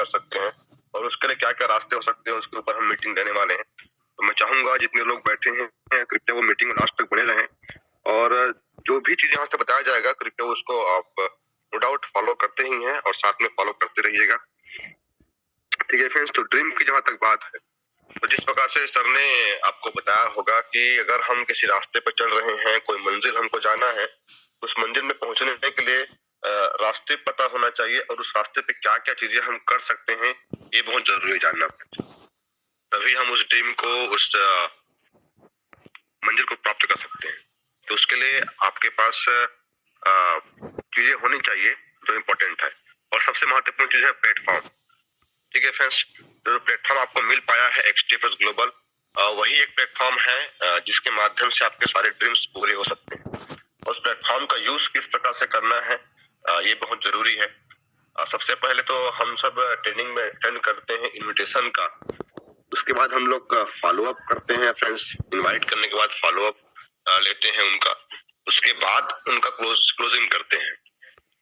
कर सकते हैं और उसके लिए क्या क्या रास्ते हो सकते हैं उसके ऊपर हम मीटिंग लेने वाले हैं। तो मैं चाहूंगा जितने लोग बैठे हैं कृपया वो मीटिंग लास्ट तक बने रहें और जो भी चीज यहाँ से बताया जाएगा कृपया उसको आप नो डाउट फॉलो करते ही हैं और साथ में फॉलो करते रहिएगा। ठीक है फ्रेंड्स, तो ड्रीम की जहाँ तक बात है तो जिस प्रकार से सर ने आपको बताया होगा कि अगर हम किसी रास्ते पर चल रहे हैं, कोई मंजिल हमको जाना है, उस मंजिल में पहुंचने के लिए रास्ते पता होना चाहिए और उस रास्ते पे क्या क्या चीजें हम कर सकते हैं ये बहुत जरूरी है जानना। तभी हम उस ड्रीम को उस मंजिल को प्राप्त कर सकते हैं। तो उसके लिए आपके पास चीजें होनी चाहिए जो इम्पोर्टेंट है और सबसे महत्वपूर्ण चीज है प्लेटफॉर्म। ठीक है फ्रेंड्स, जो प्लेटफॉर्म आपको मिल पाया है एक्सटीएफएस ग्लोबल वही एक प्लेटफॉर्म है जिसके माध्यम से आपके सारे ड्रीम्स पूरे हो सकते हैं। उस प्लेटफॉर्म का यूज किस प्रकार से करना है ये बहुत जरूरी है। सबसे पहले तो हम सब ट्रेनिंग में अटेंड करते हैं इनविटेशन का, उसके बाद हम लोग फॉलो अप करते हैं फ्रेंड्स, इनवाइट करने के बाद फॉलो अप लेते हैं उनका, उसके बाद उनका क्लोजिंग करते हैं।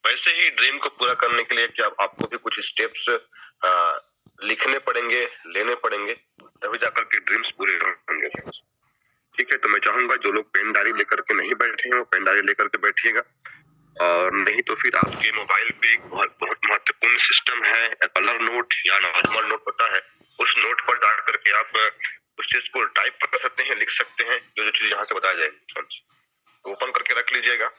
वैसे ही ड्रीम को पूरा करने के लिए क्या आपको भी कुछ स्टेप्स लिखने पड़ेंगे, लेने पड़ेंगे, तभी जाकर के ड्रीम्स पूरे होंगे फ्रेंड्स। ठीक है, तो मैं चाहूंगा जो लोग पेन डायरी लेकर के नहीं बैठे हैं वो पेन डायरी लेकर के बैठिएगा और नहीं तो फिर आपके मोबाइल पे एक बहुत महत्वपूर्ण सिस्टम है कलर नोट या नॉर्मल नोट होता है, उस नोट पर जा करके आप उस चीज को टाइप कर सकते हैं, लिख सकते हैं जो जो चीज यहाँ से बताया जाएगी। ओपन करके रख लीजिएगा।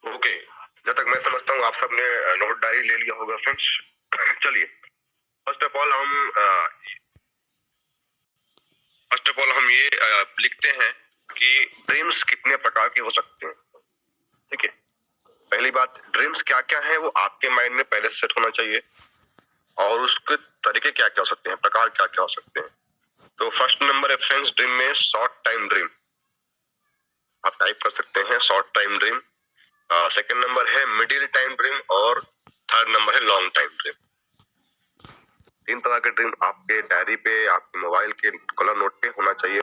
ओके, जब तक मैं समझता हूँ आप सबने नोट डायरी ले लिया होगा फ्रेंड्स। चलिए फर्स्ट ऑफ ऑल हम ये लिखते हैं कि ड्रीम्स कितने प्रकार के हो सकते हैं। ठीक है, पहली बात ड्रीम्स क्या क्या है वो आपके माइंड में पहले से सेट होना चाहिए और उसके तरीके क्या क्या हो सकते हैं, प्रकार क्या क्या हो सकते हैं। तो फर्स्ट नंबर है फ्रेंड्स ड्रीम में शॉर्ट टाइम ड्रीम, आप टाइप कर सकते हैं short time dream. Second number है मिडिल टाइम ड्रीम और थर्ड नंबर है लॉन्ग टाइम ड्रीम। तीन तरह के ड्रीम आपके डायरी पे, आपके मोबाइल के कलर नोट पे होना चाहिए।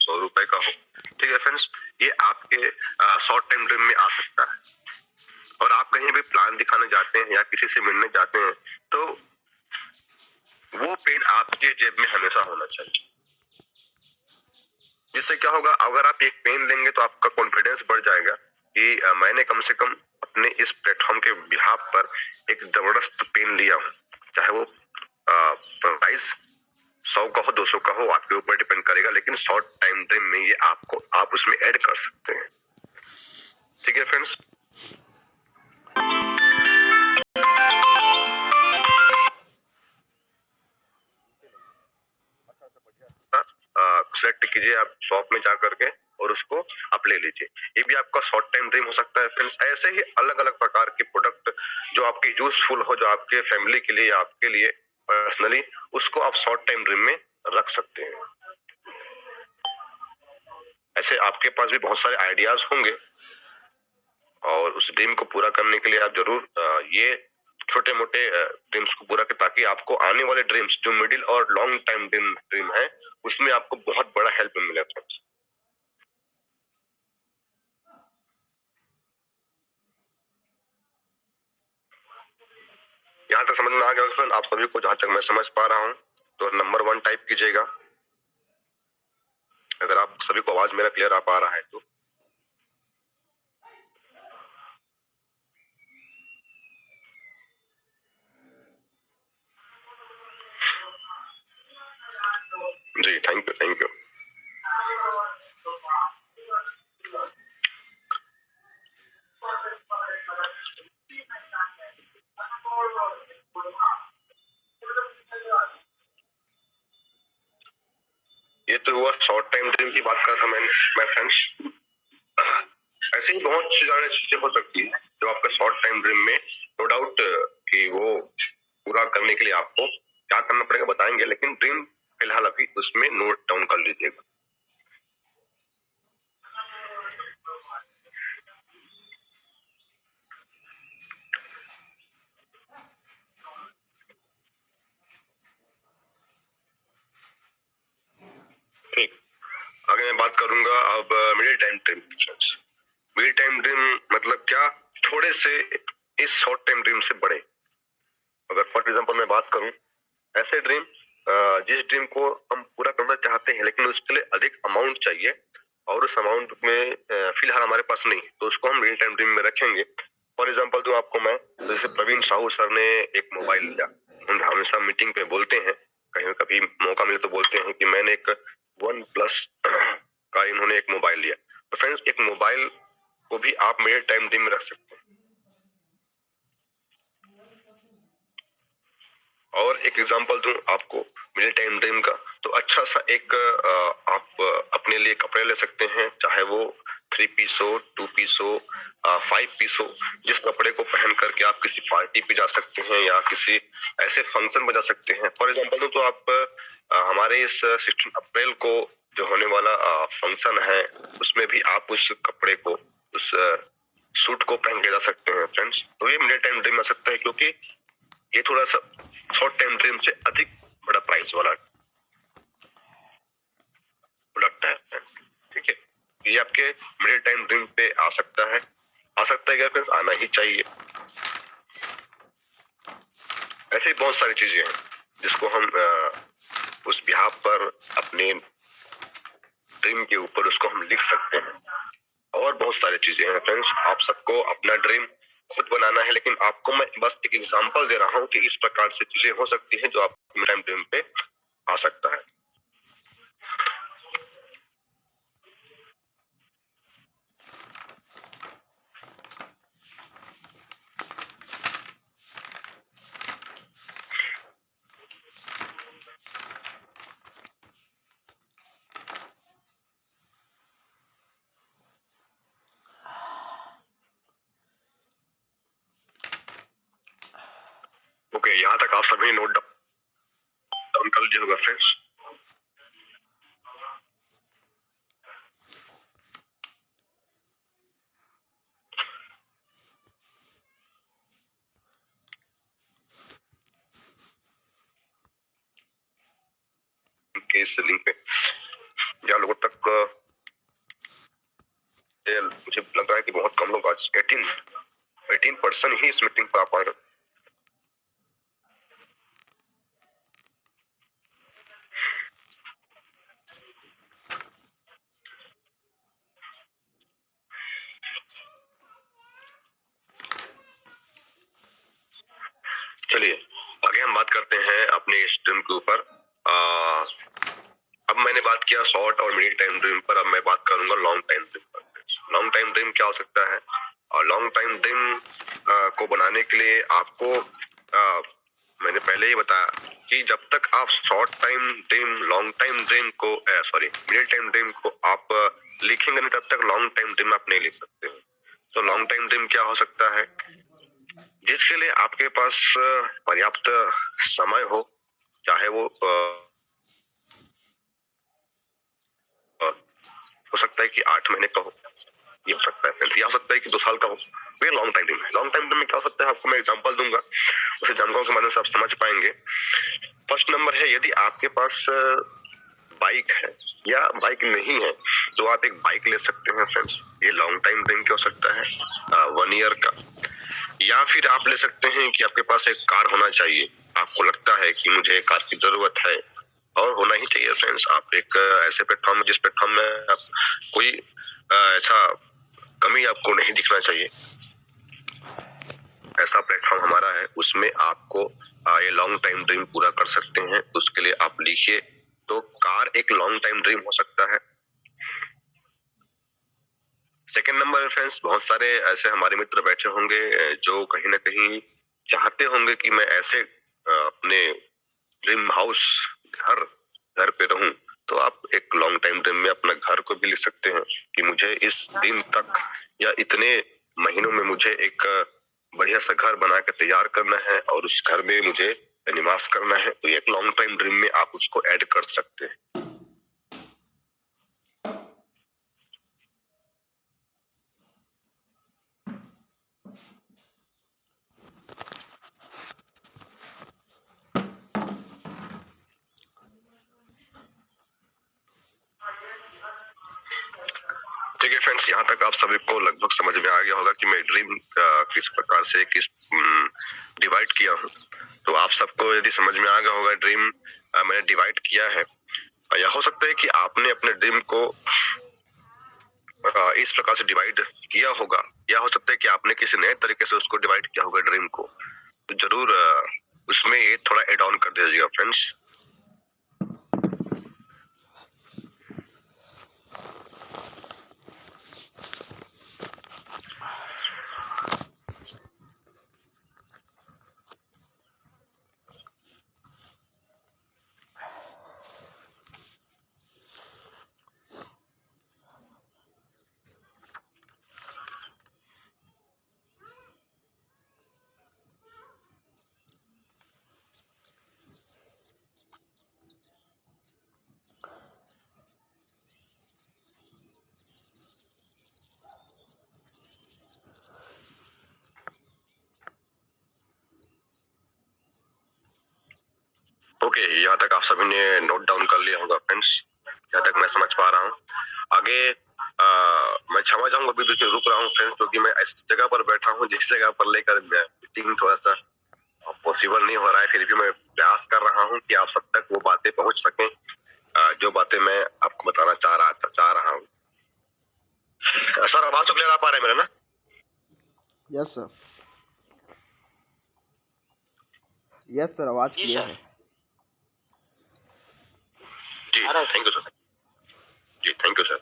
₹100 का हो। ठीक है फ्रेंड्स, ये आपके शॉर्ट टाइम ड्रीम में आ सकता है और आप कहीं भी प्लान दिखाने जाते हैं या किसी से मिलने जाते हैं तो वो पेन आपके जेब में हमेशा होना चाहिए। जिससे क्या होगा, अगर आप एक पेन लेंगे तो आपका कॉन्फिडेंस बढ़ जाएगा कि मैंने कम से कम अपने इस प्लेटफॉर्म के बिहाफ पर एक जबरदस्त पेन लिया हूँ, चाहे वो प्राइस 100 का हो 200 का हो आपके ऊपर डिपेंड करेगा, लेकिन शॉर्ट टाइम ड्रीम में ये आपको आप उसमें ऐड कर सकते हैं। ठीक है फ्रेंड्स, सेलेक्ट कीजिए आप शॉप में जा करके और उसको आप ले लीजिए। ये भी आपका शॉर्ट टाइम ड्रीम हो सकता है फ्रेंड्स। ऐसे ही अलग अलग प्रकार के प्रोडक्ट जो आपके यूजफुल हो, जो आपके फैमिली के लिए, आपके लिए पर्सनली, उसको आप शॉर्ट टाइम ड्रीम में रख सकते हैं। ऐसे आपके पास भी बहुत सारे आइडियाज होंगे और उस ड्रीम को पूरा करने के लिए आप जरूर ये छोटे मोटे ड्रीम्स को पूरा करें, ताकि आपको आने वाले ड्रीम्स जो मिडिल और लॉन्ग टाइम ड्रीम है उसमें आपको बहुत बड़ा हेल्प मिले फ्रेंड्स। यहाँ तक समझ में आ गया फ्रेंड आप सभी को? जहां तक मैं समझ पा रहा हूँ तो नंबर 1 टाइप कीजिएगा अगर आप सभी को आवाज मेरा क्लियर आ पा रहा है तो। जी थैंक यू थैंक यू। ये तो हुआ शॉर्ट टाइम ड्रीम की बात कर रहा था मैं फ्रेंड्स। ऐसे ही बहुत सारी चीजें हो सकती है जो आपका शॉर्ट टाइम ड्रीम में नो डाउट कि वो पूरा करने के लिए आपको क्या करना पड़ेगा बताएंगे, लेकिन ड्रीम फिलहाल अभी उसमें नोट डाउन कर लीजिएगा। ठीक, आगे मैं बात करूंगा अब middle time dream. Middle time dream मतलब क्या? थोड़े से इस शॉर्ट टाइम ड्रीम से बड़े। अगर फॉर एग्जाम्पल मैं बात करूं, ऐसे ड्रीम जिस ड्रीम को हम पूरा करना चाहते हैं लेकिन उसके लिए अधिक अमाउंट चाहिए और उस अमाउंट में फिलहाल हमारे पास नहीं, तो उसको हम रियल टाइम ड्रीम में रखेंगे। फॉर एग्जाम्पल दूं आपको मैं, जैसे प्रवीण साहू सर ने एक मोबाइल लिया। हम हमेशा मीटिंग पे बोलते हैं, कहीं कभी मौका मिले तो बोलते हैं कि मैंने एक वन प्लस का इन्होंने एक मोबाइल लिया। तो फ्रेंड्स एक मोबाइल को भी आप मेरे टाइम ड्रीम में रख सकते हैं। और एक एग्जांपल दूं आपको मेरे टाइम ड्रीम का, तो अच्छा सा एक आप अपने लिए कपड़े ले सकते हैं, चाहे वो 3 पीस हो, 2 पीस हो, 5 पीस हो। जिस कपड़े को पहन करके आप किसी पार्टी पे जा सकते हैं या किसी ऐसे फंक्शन में जा सकते हैं। फॉर एग्जांपल दूं तो आप हमारे इस 16 अप्रैल को जो होने वाला फंक्शन है उसमें भी आप उस कपड़े को, उस सूट को पहन के जा सकते हैं फ्रेंड्स। तो ये मेरे टाइम ड्रीम आ सकता है, क्योंकि ये थोड़ा सा शॉर्ट टाइम ड्रीम से अधिक बड़ा प्राइस वाला प्रोडक्ट है। ठीक है, ये आपके मिडिल टाइम ड्रीम पे आ सकता है। आ सकता है क्या फ्रेंड्स? आना ही चाहिए। ऐसे ही बहुत सारी चीजें हैं जिसको हम उस बिहाफ पर अपने ड्रीम के ऊपर उसको हम लिख सकते हैं। और बहुत सारी चीजें हैं फ्रेंड्स, आप सबको अपना ड्रीम खुद बनाना है, लेकिन आपको मैं बस एक एग्जांपल दे रहा हूँ कि इस प्रकार से चीजें हो सकती हैं जो आपके टाइम ड्रीम पे आ सकता है। ओके, यहाँ तक आप सभी नोट डाउन कर लीजिए होगा फ्रेंड्स। इस लिंक पे या लोगों तक मुझे लग रहा है कि बहुत कम लोग, आज 18% ही इस मीटिंग पर आ पाए। चलिए आगे हम बात करते हैं अपने इस ड्रीम के ऊपर। अब मैंने बात किया शॉर्ट और मिडिल टाइम ड्रीम पर, अब मैं बात करूंगा लॉन्ग टाइम ड्रीम पर। लॉन्ग टाइम ड्रीम क्या हो सकता है? और लॉन्ग टाइम ड्रीम को बनाने के लिए आपको मैंने पहले ही बताया कि जब तक आप short time dream, long time dream को सॉरी मिडिल टाइम ड्रीम को आप लिखेंगे नहीं, तब तक लॉन्ग टाइम ड्रीम आप नहीं लिख सकते हो। तो लॉन्ग टाइम ड्रीम क्या हो सकता है? जिसके लिए आपके पास पर्याप्त समय हो, चाहे वो हो सकता है कि 8 महीने का हो, ये हो सकता है फ्रेंड्स, या हो सकता है कि 2 साल का हो। ये लॉन्ग टाइम ड्रीम है। लॉन्ग टाइम ड्रीम में क्या हो सकता है, आपको मैं एग्जांपल दूंगा, उस एग्जांपल के माध्यम से आप समझ पाएंगे। फर्स्ट नंबर है, यदि आपके पास बाइक है या बाइक नहीं है तो आप एक बाइक ले सकते हैं फ्रेंड्स। ये लॉन्ग टाइम ड्रीम क्या हो सकता है, 1 ईयर का। या फिर आप ले सकते हैं कि आपके पास एक कार होना चाहिए, आपको लगता है कि मुझे कार की जरूरत है, और होना ही चाहिए फ्रेंड्स। आप एक ऐसे प्लेटफॉर्म, जिस प्लेटफॉर्म में आप कोई ऐसा कमी आपको नहीं दिखना चाहिए, ऐसा प्लेटफॉर्म हमारा है, उसमें आपको ये लॉन्ग टाइम ड्रीम पूरा कर सकते हैं। उसके लिए आप लिखिए, तो कार एक लॉन्ग टाइम ड्रीम हो सकता है। सेकेंड नंबर फ्रेंड्स, बहुत सारे ऐसे हमारे मित्र बैठे होंगे जो कहीं ना कहीं चाहते होंगे कि मैं ऐसे अपने ड्रीम हाउस, घर पे रहूं। तो आप एक लॉन्ग टाइम ड्रीम में अपना घर को भी लिख सकते हैं कि मुझे इस दिन तक या इतने महीनों में मुझे एक बढ़िया सा घर बना के तैयार करना है और उस घर में मुझे निवास करना है। तो एक लॉन्ग टाइम ड्रीम में आप उसको ऐड कर सकते हैं। ठीक है फ्रेंड्स, यहाँ तक आप सभी को लगभग समझ में आ गया होगा कि मैं ड्रीम किस प्रकार से किस डिवाइड किया हूँ। तो आप सबको यदि समझ में आ गया होगा ड्रीम मैंने डिवाइड किया है, या हो सकता है कि आपने अपने ड्रीम को इस प्रकार से डिवाइड किया होगा, या हो सकता है कि आपने किसी नए तरीके से उसको डिवाइड किया होगा ड्रीम को। तो जरूर उसमें ये थोड़ा एड ऑन कर दीजिएगा फ्रेंड्स। ओके, यहाँ तक आप सभी ने नोट डाउन कर लिया होगा फ्रेंड्स, यहाँ तक मैं समझ पा रहा हूँ। आगे मैं क्षमा चाहूंगा, अभी बीच में रुक रहा हूँ फ्रेंड्स, क्योंकि मैं ऐसी जगह पर बैठा हूँ जिस जगह पर लेकर मीटिंग थोड़ा सा पॉसिबल नहीं हो रहा है। फिर भी मैं प्रयास कर रहा हूँ कि आप सब तक वो बातें पहुंच सकें जो बातें मैं आपको बताना चाह रहा हूँ। सर आवाज तो क्लियर आ पा रहा है मेरा ना? यस सर, यस सर, आवाज क्लियर है जी। Thank you sir. जी थैंक यू सर।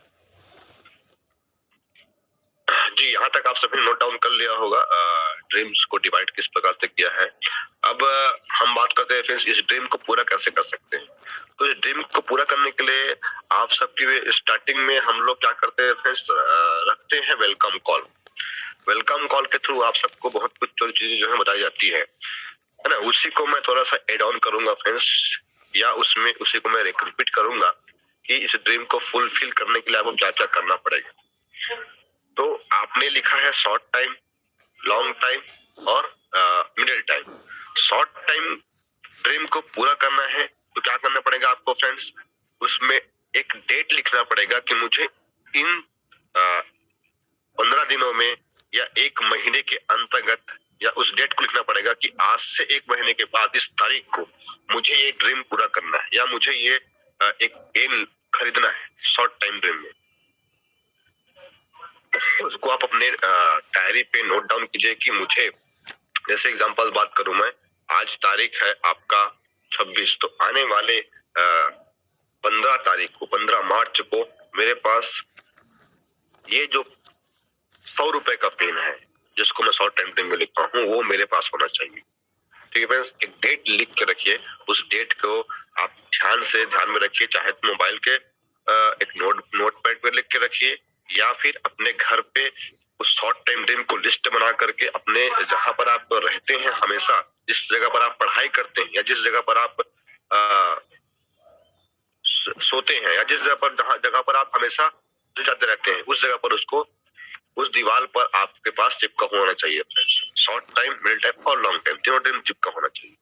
जी, यहाँ तक आप सभी ने नोट डाउन कर लिया होगा ड्रीम्स को डिवाइड किस प्रकार से किया है। अब हम बात करते हैं फ्रेंड्स, इस ड्रीम को पूरा कैसे कर सकते हैं। तो इस ड्रीम को पूरा करने के लिए आप सबकी स्टार्टिंग में हम लोग क्या करते हैं फ्रेंड्स, रखते हैं वेलकम कॉल। वेलकम कॉल के थ्रू आप सबको बहुत कुछ चीजें जो है बताई जाती है ना। उसी को मैं थोड़ा सा एड ऑन करूंगा फ्रेंड्स, या उसमें उसी को मैं रिपीट करूंगा कि इस ड्रीम को फुलफिल करने के लिए आपको क्या क्या करना पड़ेगा। तो आपने लिखा है शॉर्ट टाइम, लॉन्ग टाइम और middle time. Short time dream को पूरा करना है तो क्या करना पड़ेगा आपको फ्रेंड्स, उसमें एक डेट लिखना पड़ेगा कि मुझे इन 15 दिनों में या 1 महीने के अंतर्गत, या उस डेट को लिखना पड़ेगा कि आज से 1 महीने के बाद इस तारीख को मुझे ये ड्रीम पूरा करना है, या मुझे ये एक पेन खरीदना है शॉर्ट टाइम ड्रीम में। उसको आप अपने डायरी पे नोट डाउन कीजिए कि मुझे, जैसे एग्जांपल बात करूं मैं, आज तारीख है आपका 26, तो आने वाले 15 तारीख को, 15 मार्च को मेरे पास ये जो 100 रुपए का पेन है जिसको मैं शॉर्ट टाइम में लिखता हूँ, वो मेरे पास होना चाहिए। ठीक है फ्रेंड्स, एक डेट लिख के रखिए। उस डेट को आप ध्यान में रखिए, चाहे तो मोबाइल के एक नोटपैड पे लिख के रखिए, या फिर अपने घर पे उस शॉर्ट टाइम ड्रीम को लिस्ट बना करके अपने जहां पर आप रहते हैं, हमेशा जिस जगह पर आप पढ़ाई करते हैं, या जिस जगह पर आप सोते हैं, या जिस जगह पर आप हमेशा जाते रहते हैं, उस जगह पर उसको उस दीवार पर आपके पास चिपका होना चाहिए friends. Short time, middle time और लॉन्ग टाइम, तीनों टाइम चिपका होना चाहिए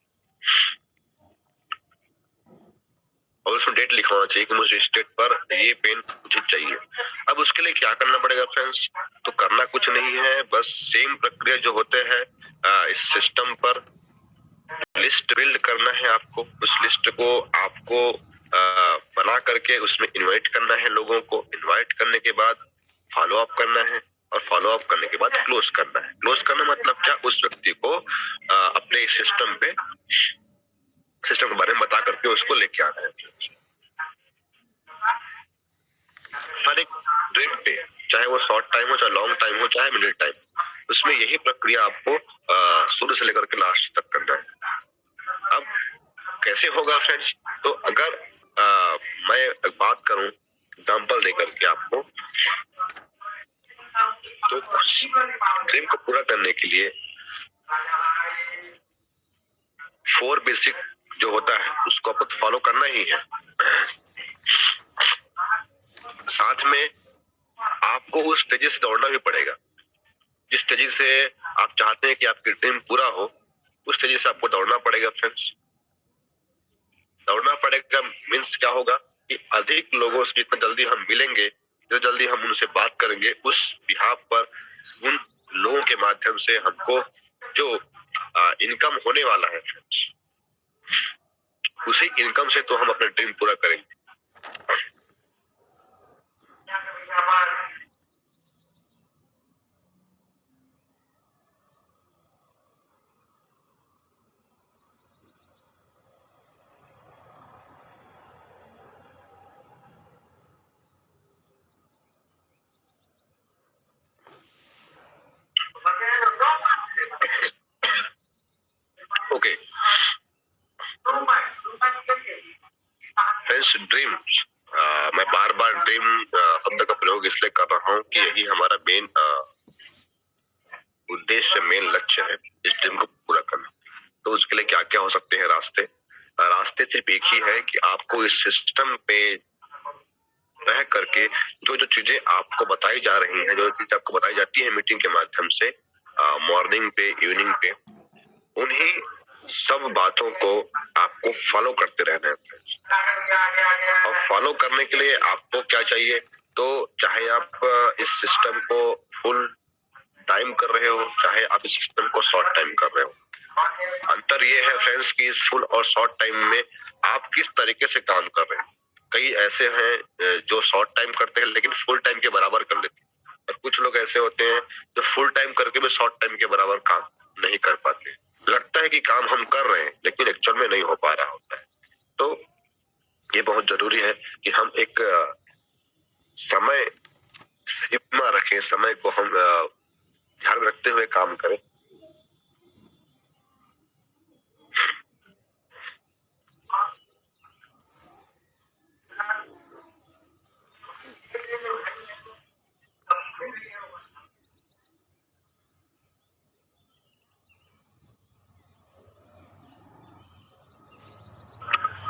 और उसमें डेट लिखा होना चाहिए कि मुझे इस डेट पर ये पेन मुझे चाहिए। अब उसके लिए क्या करना पड़ेगा फ्रेंड्स? तो करना कुछ नहीं है, बस सेम प्रक्रिया जो होते हैं इस सिस्टम पर लिस्ट बिल्ड करना है आपको। उस लिस्ट को आपको बना करके उसमें इनवाइट करना है लोगों को। इनवाइट करने के बाद फॉलो अप करना है और फॉलो अप करने के बाद क्लोज करना है। क्लोज करना मतलब क्या? उस व्यक्ति को अपने सिस्टम के बारे में बता करके उसको लेके आना है। हर एक ड्रीम पे, चाहे वो शॉर्ट टाइम हो, चाहे लॉन्ग टाइम हो, चाहे मिडिल टाइम, उसमें यही प्रक्रिया आपको शुरू से लेकर के लास्ट तक करना है। अब कैसे होगा फ्रेंड्स? तो अगर मैं बात करूं एग्जांपल देकर के आपको, तो ड्रीम को पूरा करने के लिए 4 बेसिक जो होता है उसको आपको फॉलो करना ही है। साथ में आपको उस तेजी से दौड़ना भी पड़ेगा जिस तेजी से आप चाहते हैं कि आपकी ड्रीम पूरा हो, उस तेजी से आपको दौड़ना पड़ेगा फ्रेंड्स। दौड़ना पड़ेगा मीन्स क्या होगा कि अधिक लोगों से जितना जल्दी हम मिलेंगे, जो जल्दी हम उनसे बात करेंगे, उस बिहाफ पर उन लोगों के माध्यम से हमको जो इनकम होने वाला है फ्रेंड्स, उसी इनकम से तो हम अपना ड्रीम पूरा करेंगे। ओके फ्रेंड्स, ड्रीम्स, मैं बार बार ड्रीम शब्द का प्रयोग इसलिए कर रहा हूँ कि यही हमारा मेन उद्देश्य, मेन लक्ष्य है, इस ड्रीम को पूरा करना। तो उसके लिए क्या क्या हो सकते हैं रास्ते? रास्ते सिर्फ एक ही है कि आपको इस सिस्टम पे रह करके जो जो चीजें आपको बताई जा रही हैं, जो चीजें आपको बताई जाती है मीटिंग के माध्यम से, मॉर्निंग पे, इवनिंग पे, उन्हीं सब बातों को आपको फॉलो करते रहना है। और फॉलो करने के लिए आपको क्या चाहिए? तो चाहे आप इस सिस्टम को फुल टाइम कर रहे हो, चाहे आप इस सिस्टम को शॉर्ट टाइम कर रहे हो, अंतर ये है फ्रेंड्स कि फुल और शॉर्ट टाइम में आप किस तरीके से काम कर रहे हैं। कई ऐसे हैं जो शॉर्ट टाइम करते हैं लेकिन फुल टाइम के बराबर कर लेते हैं, और कुछ लोग ऐसे होते हैं जो फुल टाइम करके भी शॉर्ट टाइम के बराबर काम नहीं कर पाते। लगता है कि काम हम कर रहे हैं लेकिन एक्चुअल में नहीं हो पा रहा होता है। तो ये बहुत जरूरी है कि हम एक समय सीमा रखें, समय को हम ध्यान में रखते हुए काम करें।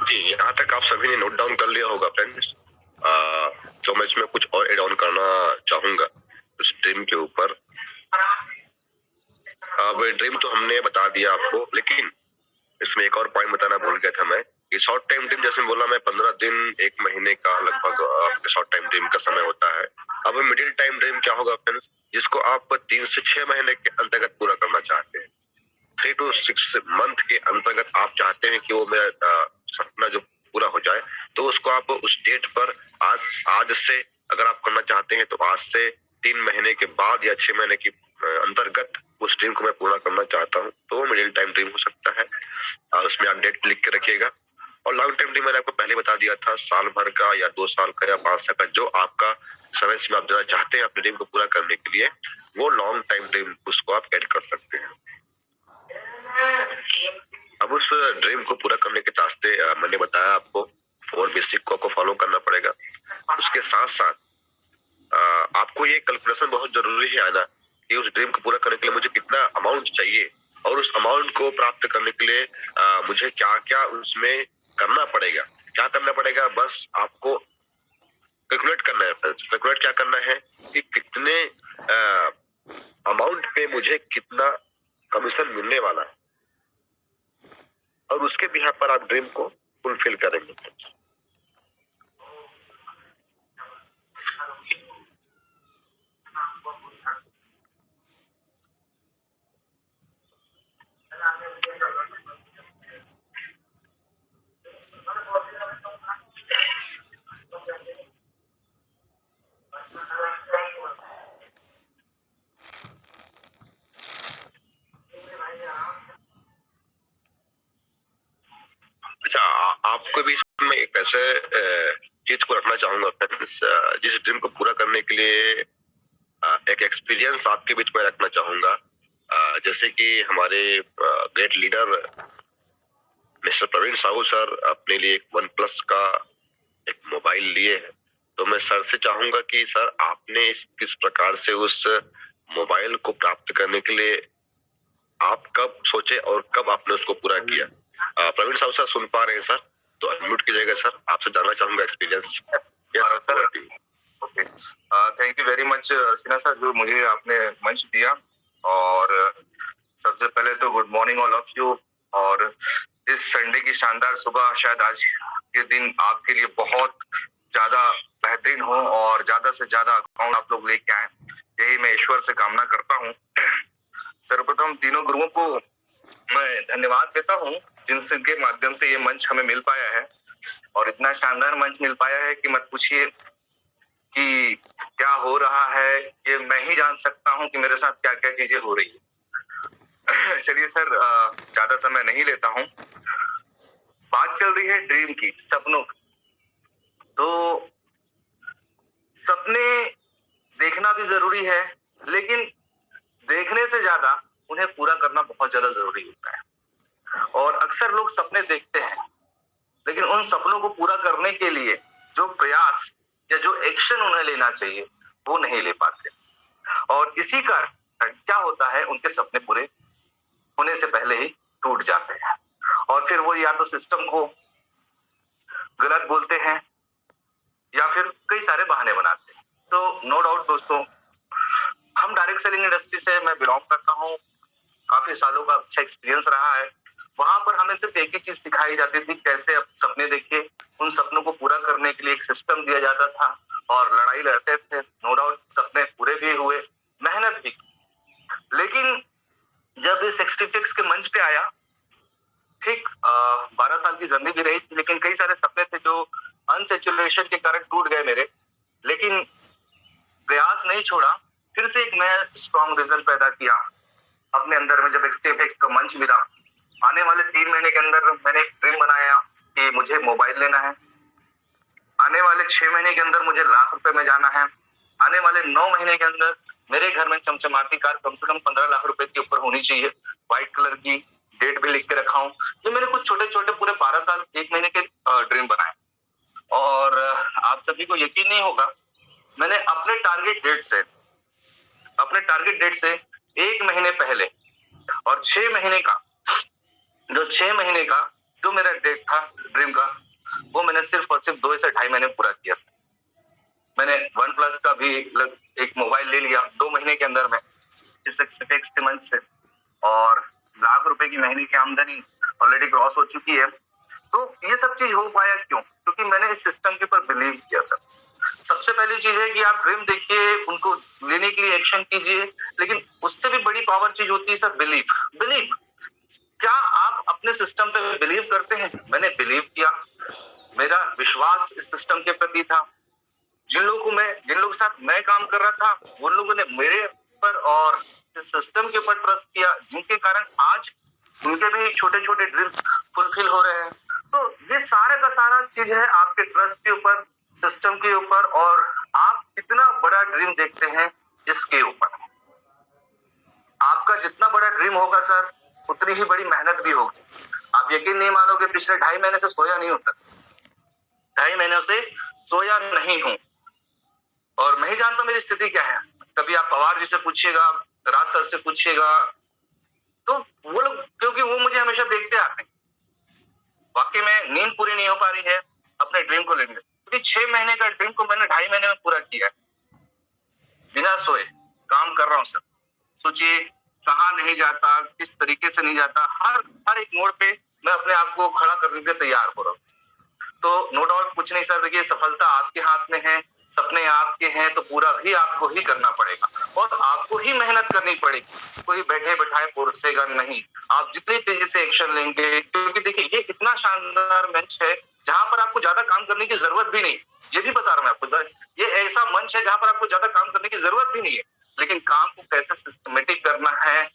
जी, यहाँ तक आप सभी ने नोट डाउन कर लिया होगा फ्रेंड्स। तो मैं इसमें कुछ और एड ऑन करना चाहूंगा उस ड्रीम के ऊपर। अब ड्रीम तो हमने बता दिया आपको, लेकिन इसमें एक और पॉइंट बताना भूल गया था मैं कि शॉर्ट टाइम ड्रीम, जैसे बोला मैं 15 दिन 1 महीने का लगभग आपके शॉर्ट टाइम ड्रीम का समय होता है। अब मिडिल टाइम ड्रीम क्या होगा फ्रेंड्स? जिसको आप 3 से 6 महीने के अंतर्गत पूरा करना चाहते हैं। 3 to 6 मंथ के अंतर्गत आप चाहते हैं कि वो मेरा सपना जो पूरा हो जाए, तो उसको आप उस डेट पर आज से अगर आप करना चाहते हैं तो आज से 3 महीने के बाद या 6 महीने के अंतर्गत उस ड्रीम को मैं पूरा करना चाहता हूँ, तो वो मिडिल टाइम ड्रीम हो सकता है। उसमें आप डेट लिख के रखिएगा। और लॉन्ग टाइम ड्रीम मैंने आपको पहले बता दिया था, साल भर का या 2 साल का या 5 साल का, जो आपका समय सीमा आप देना चाहते हैं अपने ड्रीम को पूरा करने के लिए, वो लॉन्ग टाइम ड्रीम उसको आप ऐड कर सकते हैं। अब उस ड्रीम को पूरा करने के रास्ते मैंने बताया आपको 4 बेसिक को आपको फॉलो करना पड़ेगा। उसके साथ साथ आपको ये कैलकुलेशन बहुत जरूरी है आना कि उस ड्रीम को पूरा करने के लिए मुझे कितना अमाउंट चाहिए, और उस अमाउंट को प्राप्त करने के लिए मुझे क्या क्या उसमें करना पड़ेगा। क्या करना पड़ेगा? बस आपको कैलकुलेट करना है फ्रेंड्स। कैलकुलेट क्या करना है कि कितने अमाउंट पे मुझे कितना कमीशन मिलने वाला है, और उसके बिहाफ पर आप ड्रीम को फुलफिल करेंगे। अच्छा, आपको भी इसमें एक ऐसे चीज को रखना चाहूंगा फ्रेंड्स, जिस ड्रीम को पूरा करने के लिए एक एक्सपीरियंस आपके बीच में रखना चाहूंगा। जैसे कि हमारे great leader mister Praveen Sahu sir अपने लिए एक वन प्लस का एक मोबाइल लिए हैं, तो मैं सर से चाहूंगा कि सर आपने किस प्रकार से उस मोबाइल को प्राप्त करने के लिए आप कब सोचे और कब आपने उसको पूरा किया। प्रवीण साहू सर सुन पा रहे हैं सर? तो अनम्यूट कीजिएगा सर, आपसे जानना चाहूंगा experience. Yes sir. Okay, thank you very much Sinha sir, जो मुझे आपने मंच दिया। और सबसे पहले तो good morning all of you. और इस संडे की शानदार सुबह, शायद आज के दिन आपके लिए बहुत ज्यादा बेहतरीन हो और ज्यादा से ज्यादा अकाउंट आप लोग लेके आए, यही मैं ईश्वर से कामना करता हूँ। सर्वप्रथम तीनों गुरुओं को मैं धन्यवाद देता हूँ, जिनके माध्यम से ये मंच हमें मिल पाया है, और इतना शानदार मंच मिल पाया है कि मत पूछिए कि क्या हो रहा है, ये मैं ही जान सकता हूँ कि मेरे साथ क्या क्या चीजें हो रही है। चलिए सर, ज्यादा समय नहीं लेता हूँ। बात चल रही है ड्रीम की, सपनों की। तो सपने देखना भी जरूरी है, लेकिन देखने से ज्यादा उन्हें पूरा करना बहुत ज्यादा जरूरी होता है। और अक्सर लोग सपने देखते हैं, लेकिन उन सपनों को पूरा करने के लिए जो प्रयास या जो एक्शन उन्हें लेना चाहिए वो नहीं ले पाते, और इसी कारण क्या होता है, उनके सपने पूरे होने से पहले ही टूट जाते हैं। और फिर वो या तो सिस्टम को गलत बोलते हैं या फिर कई सारे बहाने बनाते हैं। तो नो डाउट दोस्तों, हम डायरेक्ट सेलिंग इंडस्ट्री से मैं बिलोंग करता हूँ, काफी सालों का अच्छा एक्सपीरियंस रहा है। वहां पर हमें सिर्फ एक ही चीज सिखाई जाती थी, कैसे अब सपने देखिए, उन सपनों को पूरा करने के लिए एक सिस्टम दिया जाता था और लड़ाई लड़ते थे। नो डाउट सपने पूरे भी हुए, मेहनत भी की। लेकिन जब इस 66 के मंच पे आया, ठीक 12 साल की जर्नी भी रही थी, लेकिन कई सारे सपने थे जो अनसेचुरेशन के कारण टूट गए मेरे, लेकिन प्रयास नहीं छोड़ा, फिर से एक नया स्ट्रॉन्ग रिजल्ट पैदा किया अपने अंदर में। जब XTFX का मंच मिला, आने वाले 3 महीने के अंदर मैंने एक ड्रीम बनाया कि मुझे मोबाइल लेना है। आने वाले 6 महीने के अंदर मुझे लाख रुपए में जाना है। आने वाले 9 महीने के अंदर मेरे घर में चमचमाती कार कम से कम 15 लाख रुपए के ऊपर होनी चाहिए, व्हाइट कलर की, डेट भी लिख के रखा हूँ। ये मैंने कुछ छोटे छोटे पूरे 12 साल 1 महीने के ड्रीम बनाए। और आप सभी को यकीन नहीं होगा, मैंने अपने टारगेट डेट से 1 महीने पहले और 6 महीने का जो मेरा डेट था ड्रीम का, वो मैंने सिर्फ और सिर्फ 2 से 2.5 महीने पूरा किया। मैंने वन प्लस का भी एक मोबाइल ले लिया 2 महीने के अंदर में इस XTFX के मंच से, और लाख रुपए की महीने की आमदनी ऑलरेडी क्रॉस हो चुकी है। तो ये सब चीज हो पाया क्यों? क्योंकि मैंने इस सिस्टम के ऊपर बिलीव किया सर। सबसे पहली चीज है कि आप ड्रीम देखिए, उनको लेने के लिए एक्शन कीजिए, लेकिन उससे भी बड़ी पावर चीज होती है सर बिलीव। क्या आप अपने सिस्टम पे बिलीव करते हैं? मैंने बिलीव किया, मेरा विश्वास इस सिस्टम के प्रति था। जिन लोगों के साथ मैं काम कर रहा था, उन लोगों ने मेरे पर और इस सिस्टम के ऊपर ट्रस्ट किया, जिनके कारण आज उनके भी छोटे छोटे ड्रीम फुलफिल हो रहे हैं। तो ये सारा का सारा चीज है आपके ट्रस्ट के ऊपर, सिस्टम के ऊपर, और आप कितना बड़ा ड्रीम देखते हैं इसके ऊपर। आपका जितना बड़ा ड्रीम होगा सर, उतनी ही बड़ी मेहनत भी होगी। आप यकीन नहीं मानोगे, पिछले 2.5 महीने से सोया नहीं होता, 2.5 महीनों से सोया नहीं हूं, और मैं ही जानता हूं मेरी स्थिति क्या है। कभी आप पवार जी से पूछिएगा, राज सर से पूछिएगा, तो वो लोग, क्योंकि वो मुझे हमेशा देखते आते हैं, वाकई में नींद पूरी नहीं हो पा रही है अपने ड्रीम को लेकर। क्योंकि 6 महीने का ड्रीम को मैंने 2.5 महीने में पूरा किया है, बिना सोए काम कर रहा हूँ सर। सोचिए कहाँ नहीं जाता, किस तरीके से नहीं जाता, हर एक मोड़ पे मैं अपने आप को खड़ा करने के लिए तैयार हो रहा हूँ। तो नो डाउट कुछ नहीं सर, देखिए सफलता आपके हाथ में है, सपने आपके हैं, तो पूरा भी आपको ही करना पड़ेगा और आपको ही मेहनत करनी पड़ेगी। कोई बैठे बैठाए परोसेगा नहीं। आप जितनी तेजी से एक्शन लेंगे, क्योंकि देखिए ये इतना शानदार मंच है जहां पर आपको ज्यादा काम करने की जरूरत भी नहीं, ये भी बता रहा हूं मैं आपको, ये ऐसा मंच है जहां पर आपको ज्यादा काम करने की जरूरत भी नहीं है, लेकिन काम को कैसे सिस्टमेटिक करना है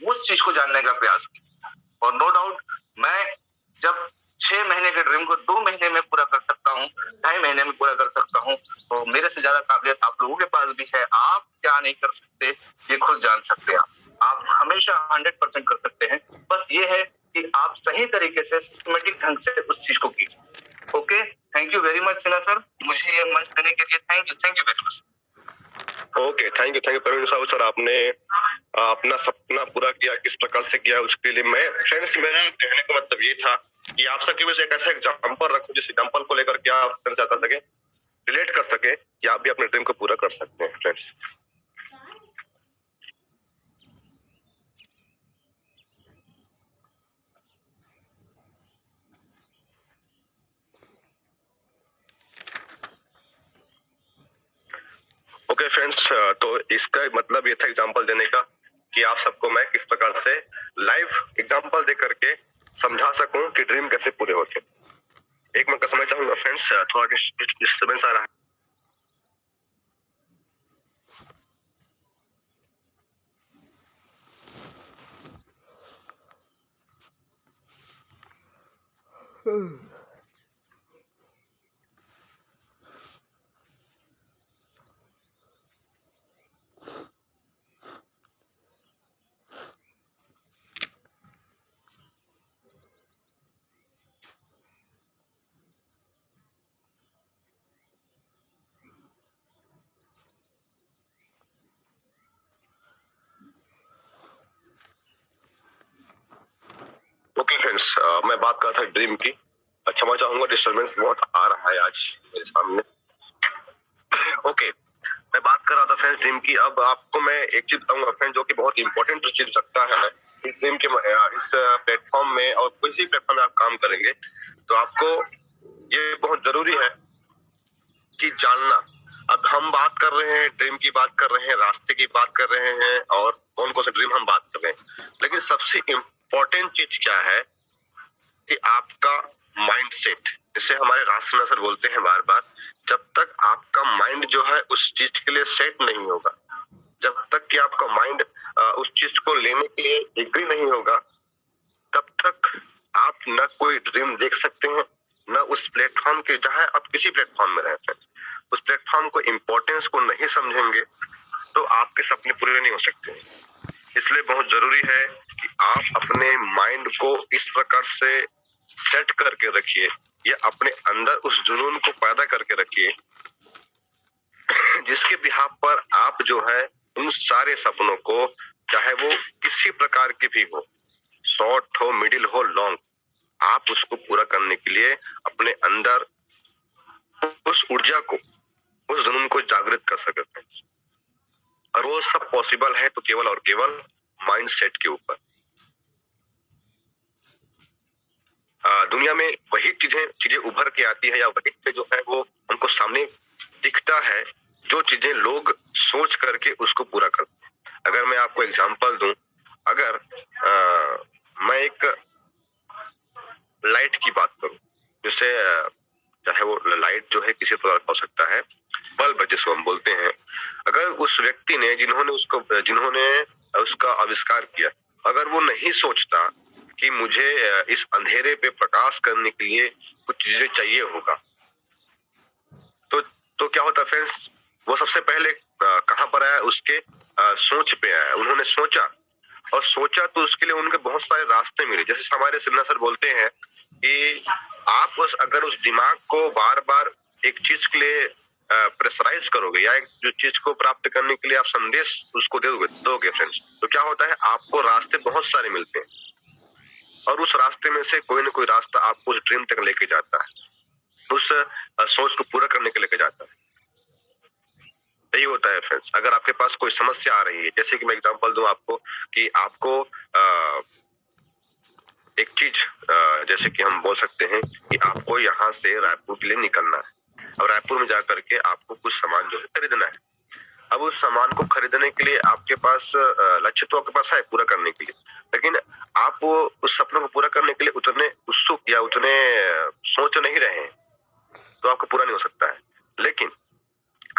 उस चीज को जानने का प्रयास कीजिए। और नो डाउट मैं जब 6 महीने के ड्रीम को 2 महीने में पूरा कर सकता हूँ, 2.5 महीने में पूरा कर सकता हूँ, तो मेरे से ज्यादा काबिलियत आप लोगों के पास भी है। आप क्या नहीं कर सकते ये खुद जान सकते हैं। आप हमेशा 100% कर सकते हैं, बस ये है कि आप सही तरीके से सिस्टमेटिक ढंग से उस चीज को कीजिए। Okay, thank you very much Sinha sir, मुझे ये मंच देने के लिए thank you very much. Okay, thank you Praveen Sahu sir. आपने अपना सपना पूरा किया, किस प्रकार से किया उसके लिए मैं फ्रेंड्स, मेरा कहने का मतलब ये था कि आप सबके बीच एक ऐसा एग्जाम्पल रखो जिस एग्जाम्पल को लेकर के आप चाहता सके, रिलेट कर सके कि आप भी अपने ड्रीम को पूरा कर सकते हैं फ्रेंड्स। ओके फ्रेंड्स, तो इसका मतलब ये था एग्जाम्पल देने का कि आप सबको मैं किस प्रकार से लाइव एग्जाम्पल दे करके समझा सकूं कि ड्रीम कैसे पूरे होते। एक मिनट का समय चाहूंगा फ्रेंड्स, थोड़ा डिस्टर्बेंस आ रहा है। ओके फ्रेंड्स, मैं बात कर रहा था ड्रीम की। अच्छा, मैं चाहूंगा, डिस्टर्बेंस बहुत आ रहा है आज मेरे सामने। ओके, मैं बात कर रहा था फ्रेंड्स ड्रीम की। अब आपको मैं एक चीज बताऊंगा फ्रेंड्स जो कि बहुत इंपॉर्टेंट चीज लगता है इस ड्रीम के इस प्लेटफॉर्म में, और किसी प्लेटफॉर्म में आप काम करेंगे तो आपको ये बहुत जरूरी है चीज जानना। अब हम बात कर रहे हैं ड्रीम की, बात कर रहे हैं रास्ते की, बात कर रहे हैं और कौन कौन से ड्रीम हम बात कर रहे हैं, लेकिन सबसे इम्पोर्टेंट चीज क्या है कि आपका माइंड सेट, जिसे हमारे राष्ट्र सर बोलते हैं बार बार, जब तक आपका माइंड जो है उस चीज के लिए सेट नहीं होगा, जब तक कि आपका माइंड उस चीज को लेने के लिए एग्री नहीं होगा, तब तक आप न कोई ड्रीम देख सकते हैं, न उस प्लेटफॉर्म के, जहां आप किसी प्लेटफॉर्म में रहते हैं, उस प्लेटफॉर्म को इम्पोर्टेंस को नहीं समझेंगे तो आपके सपने पूरे नहीं हो सकते। इसलिए बहुत जरूरी है कि आप अपने माइंड को इस प्रकार से सेट करके रखिए, या अपने अंदर उस जुनून को पैदा करके रखिए जिसके बिहाफ पर आप जो है उन सारे सपनों को, चाहे वो किसी प्रकार के भी हो, शॉर्ट हो, मिडिल हो, लॉन्ग, आप उसको पूरा करने के लिए अपने अंदर उस ऊर्जा को, उस जुनून को जागृत कर सकते हैं। और वो सब पॉसिबल है तो केवल और केवल माइंड सेट के ऊपर। दुनिया में वही चीजें उभर के आती है, या वही चीजें जो है वो हमको सामने दिखता है जो चीजें लोग सोच करके उसको पूरा करते हैं। अगर मैं आपको एग्जांपल दूं, अगर मैं एक लाइट की बात करूं, जैसे चाहे वो लाइट जो है किसी प्रकार का हो सकता है, बल्ब जिसको हम बोलते हैं, अगर उस व्यक्ति ने जिन्होंने उसका आविष्कार किया, अगर वो नहीं सोचता कि मुझे इस अंधेरे पे प्रकाश करने के लिए कुछ चीजें चाहिए होगा, तो क्या होता फ्रेंड्स, वो सबसे पहले कहां पर आया, उसके सोच पे आया। उन्होंने सोचा तो उसके लिए उनके बहुत सारे रास्ते मिले। जैसे हमारे सिन्हा सर बोलते हैं कि आप अगर उस दिमाग को बार बार एक चीज के लिए प्रेशराइज करोगे, या एक जो चीज को प्राप्त करने के लिए आप संदेश उसको दोगे फ्रेंड्स, तो क्या होता है, आपको रास्ते बहुत सारे मिलते हैं और उस रास्ते में से कोई ना कोई रास्ता आपको उस ड्रीम तक लेके जाता है। उस सोच को पूरा करने के लिए जाता है। यही होता है फ्रेंड्स। अगर आपके पास कोई समस्या आ रही है, जैसे कि मैं एग्जांपल दूं आपको कि आपको एक चीज जैसे कि हम बोल सकते हैं कि आपको यहाँ से रायपुर के लिए निकलना है और रायपुर में जाकर के आपको कुछ सामान जो है खरीदना है। अब उस सामान को खरीदने के लिए आपके पास लक्ष्य तो आपके पास है पूरा करने के लिए, लेकिन आप उस सपनों को पूरा करने के लिए उतने उत्सुक या उतने सोच नहीं रहे हैं, तो आपको पूरा नहीं हो सकता है। लेकिन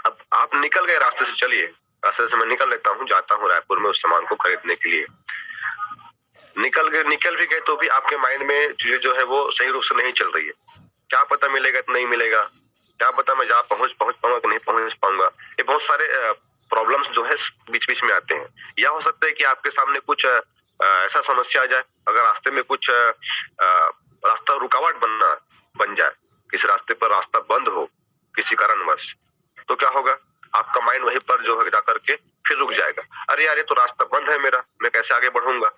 अब आप निकल गए रास्ते से, चलिए रास्ते से मैं निकल लेता हूँ, जाता हूँ रायपुर में उस सामान को खरीदने के लिए। निकल भी गए तो भी आपके माइंड में चीजें जो है वो सही रूप से नहीं चल रही है। क्या पता मिलेगा तो नहीं मिलेगा, क्या पता मैं जहाँ पहुंच पाऊंगा कि नहीं पहुंच पाऊंगा। ये बहुत सारे प्रॉब्लम्स जो है बीच बीच में आते हैं। या हो सकता है कि आपके सामने कुछ ऐसा समस्या आ जाए, अगर रास्ते में कुछ रास्ता रुकावट बन जाए, किसी रास्ते पर रास्ता बंद हो किसी कारणवश, तो क्या होगा, आपका माइंड वहीं पर जो है जाकर के फिर रुक जाएगा। अरे यार ये तो रास्ता बंद है मेरा, मैं कैसे आगे बढ़ूंगा।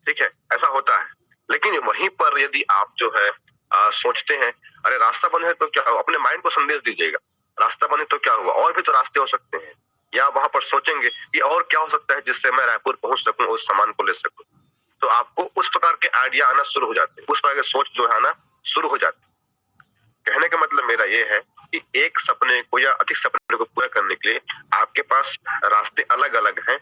ठीक है, ऐसा होता है। लेकिन वहीं पर यदि आप जो है सोचते हैं अरे रास्ता बंद है तो क्या, अपने माइंड को संदेश दीजिएगा रास्ता बंद है तो क्या हुआ, और भी तो रास्ते हो सकते हैं। या वहां पर सोचेंगे कि और क्या हो सकता है जिससे मैं रायपुर पहुंच सकूं, उस सामान को ले सकूं। तो आपको उस प्रकार के आइडिया आना शुरू हो जाते हैं, उस प्रकार के सोच जो है आना शुरू हो जाती है। कहने का मतलब मेरा ये है कि एक सपने को या अधिक सपने को पूरा करने के लिए आपके पास रास्ते अलग अलग हैं,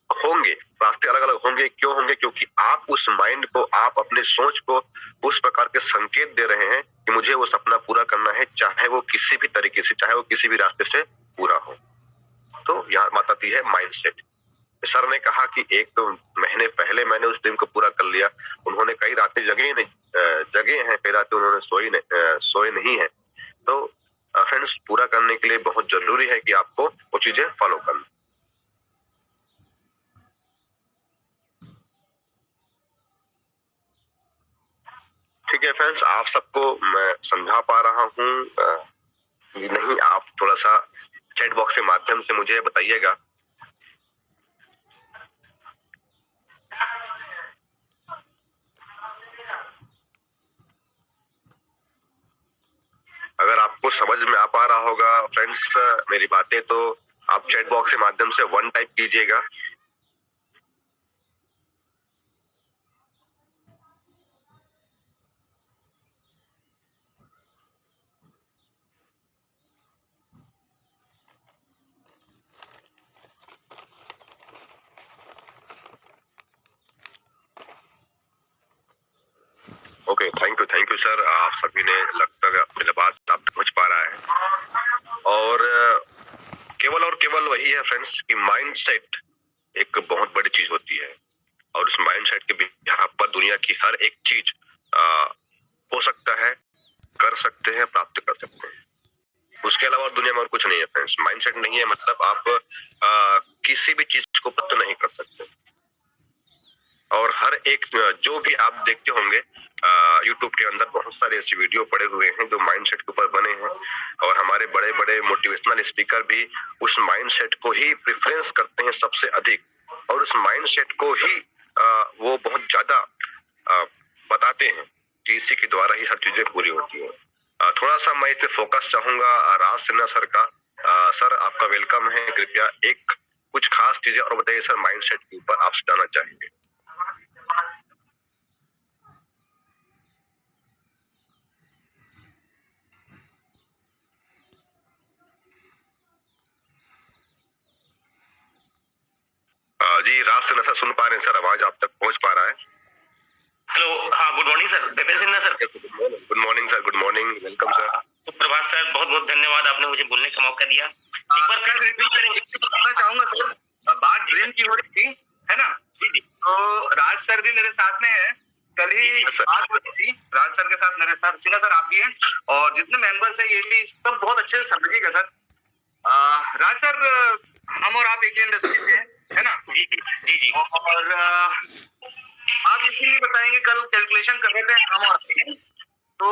होंगे, रास्ते अलग अलग होंगे। क्यों होंगे? क्योंकि आप उस माइंड को, आप अपने सोच को उस प्रकार के संकेत दे रहे हैं कि मुझे वो सपना पूरा करना है, चाहे वो किसी भी तरीके से, चाहे वो किसी भी रास्ते से पूरा हो। तो यहाँ बात आती है माइंडसेट। सर ने कहा कि 1-2 महीने पहले मैंने उस ड्रीम को पूरा कर लिया, उन्होंने कई रातें जगे हैं, कई रातें उन्होंने सोए नहीं है। तो फ्रेंड्स, पूरा करने के लिए बहुत जरूरी है कि आपको वो चीजें फॉलो करना। ठीक है फ्रेंड्स, आप सबको मैं समझा पा रहा हूँ नहीं, आप थोड़ा सा चैट बॉक्स के माध्यम से मुझे बताइएगा। अगर आपको समझ में आ पा रहा होगा फ्रेंड्स मेरी बातें, तो आप चैट बॉक्स के माध्यम से 1 टाइप कीजिएगा। Okay, thank you sir. आप सभी ने लगता है मेरी बात आप समझ पा रहा है। और केवल वही है फ्रेंड्स कि माइंडसेट एक बहुत बड़ी चीज होती है, और उस माइंडसेट के यहाँ पर दुनिया की हर एक चीज हो सकता है, कर सकते हैं, प्राप्त कर सकते हैं। उसके अलावा दुनिया में और कुछ नहीं है फ्रेंड्स। माइंडसेट नहीं है मतलब आप किसी भी चीज को प्राप्त नहीं कर सकते। और हर एक जो भी आप देखते होंगे यूट्यूब के अंदर बहुत सारे ऐसे वीडियो पड़े हुए हैं जो माइंडसेट के ऊपर बने हैं, और हमारे बड़े बड़े मोटिवेशनल स्पीकर भी उस माइंडसेट को ही प्रेफरेंस करते हैं सबसे अधिक, और उस माइंडसेट को ही वो बहुत ज्यादा बताते हैं कि इसी के द्वारा ही हर चीजें पूरी होती है। थोड़ा सा मैं इस पे फोकस चाहूंगा राज सिन्हा सर का। सर आपका वेलकम है, कृपया एक कुछ खास चीजें और बताइए सर माइंडसेट के ऊपर आप जानना चाहेंगे। जी राज सिन्हा सर सुन पा रहे हैं सर, आवाज आप तक पहुंच पा रहा है? हेलो, हाँ, good morning sir, Dipen Sinha sir. Good morning sir, good morning, welcome sir. सुप्रभात सर, बहुत बहुत धन्यवाद, आपने मुझे बोलने का मौका दिया। एक बार फिर रिपीट करेंगे। बताना चाहूंगा सर, बात ड्रीम की हो रही थी, है ना? जी। तो राज सर भी मेरे साथ में है। कल ही बात हुई थी राज सर के साथ, मेरे साथ सिन्हा सर आप भी हैं, और जितने मेंबर्स हैं ये भी सब बहुत अच्छे से समझिएगा सर। राज सर, हम और आप एक ही इंडस्ट्री से हैं, है ना? जी। और आप इसीलिए बताएंगे, कल कैलकुलेशन कर रहे थे हम और आप, तो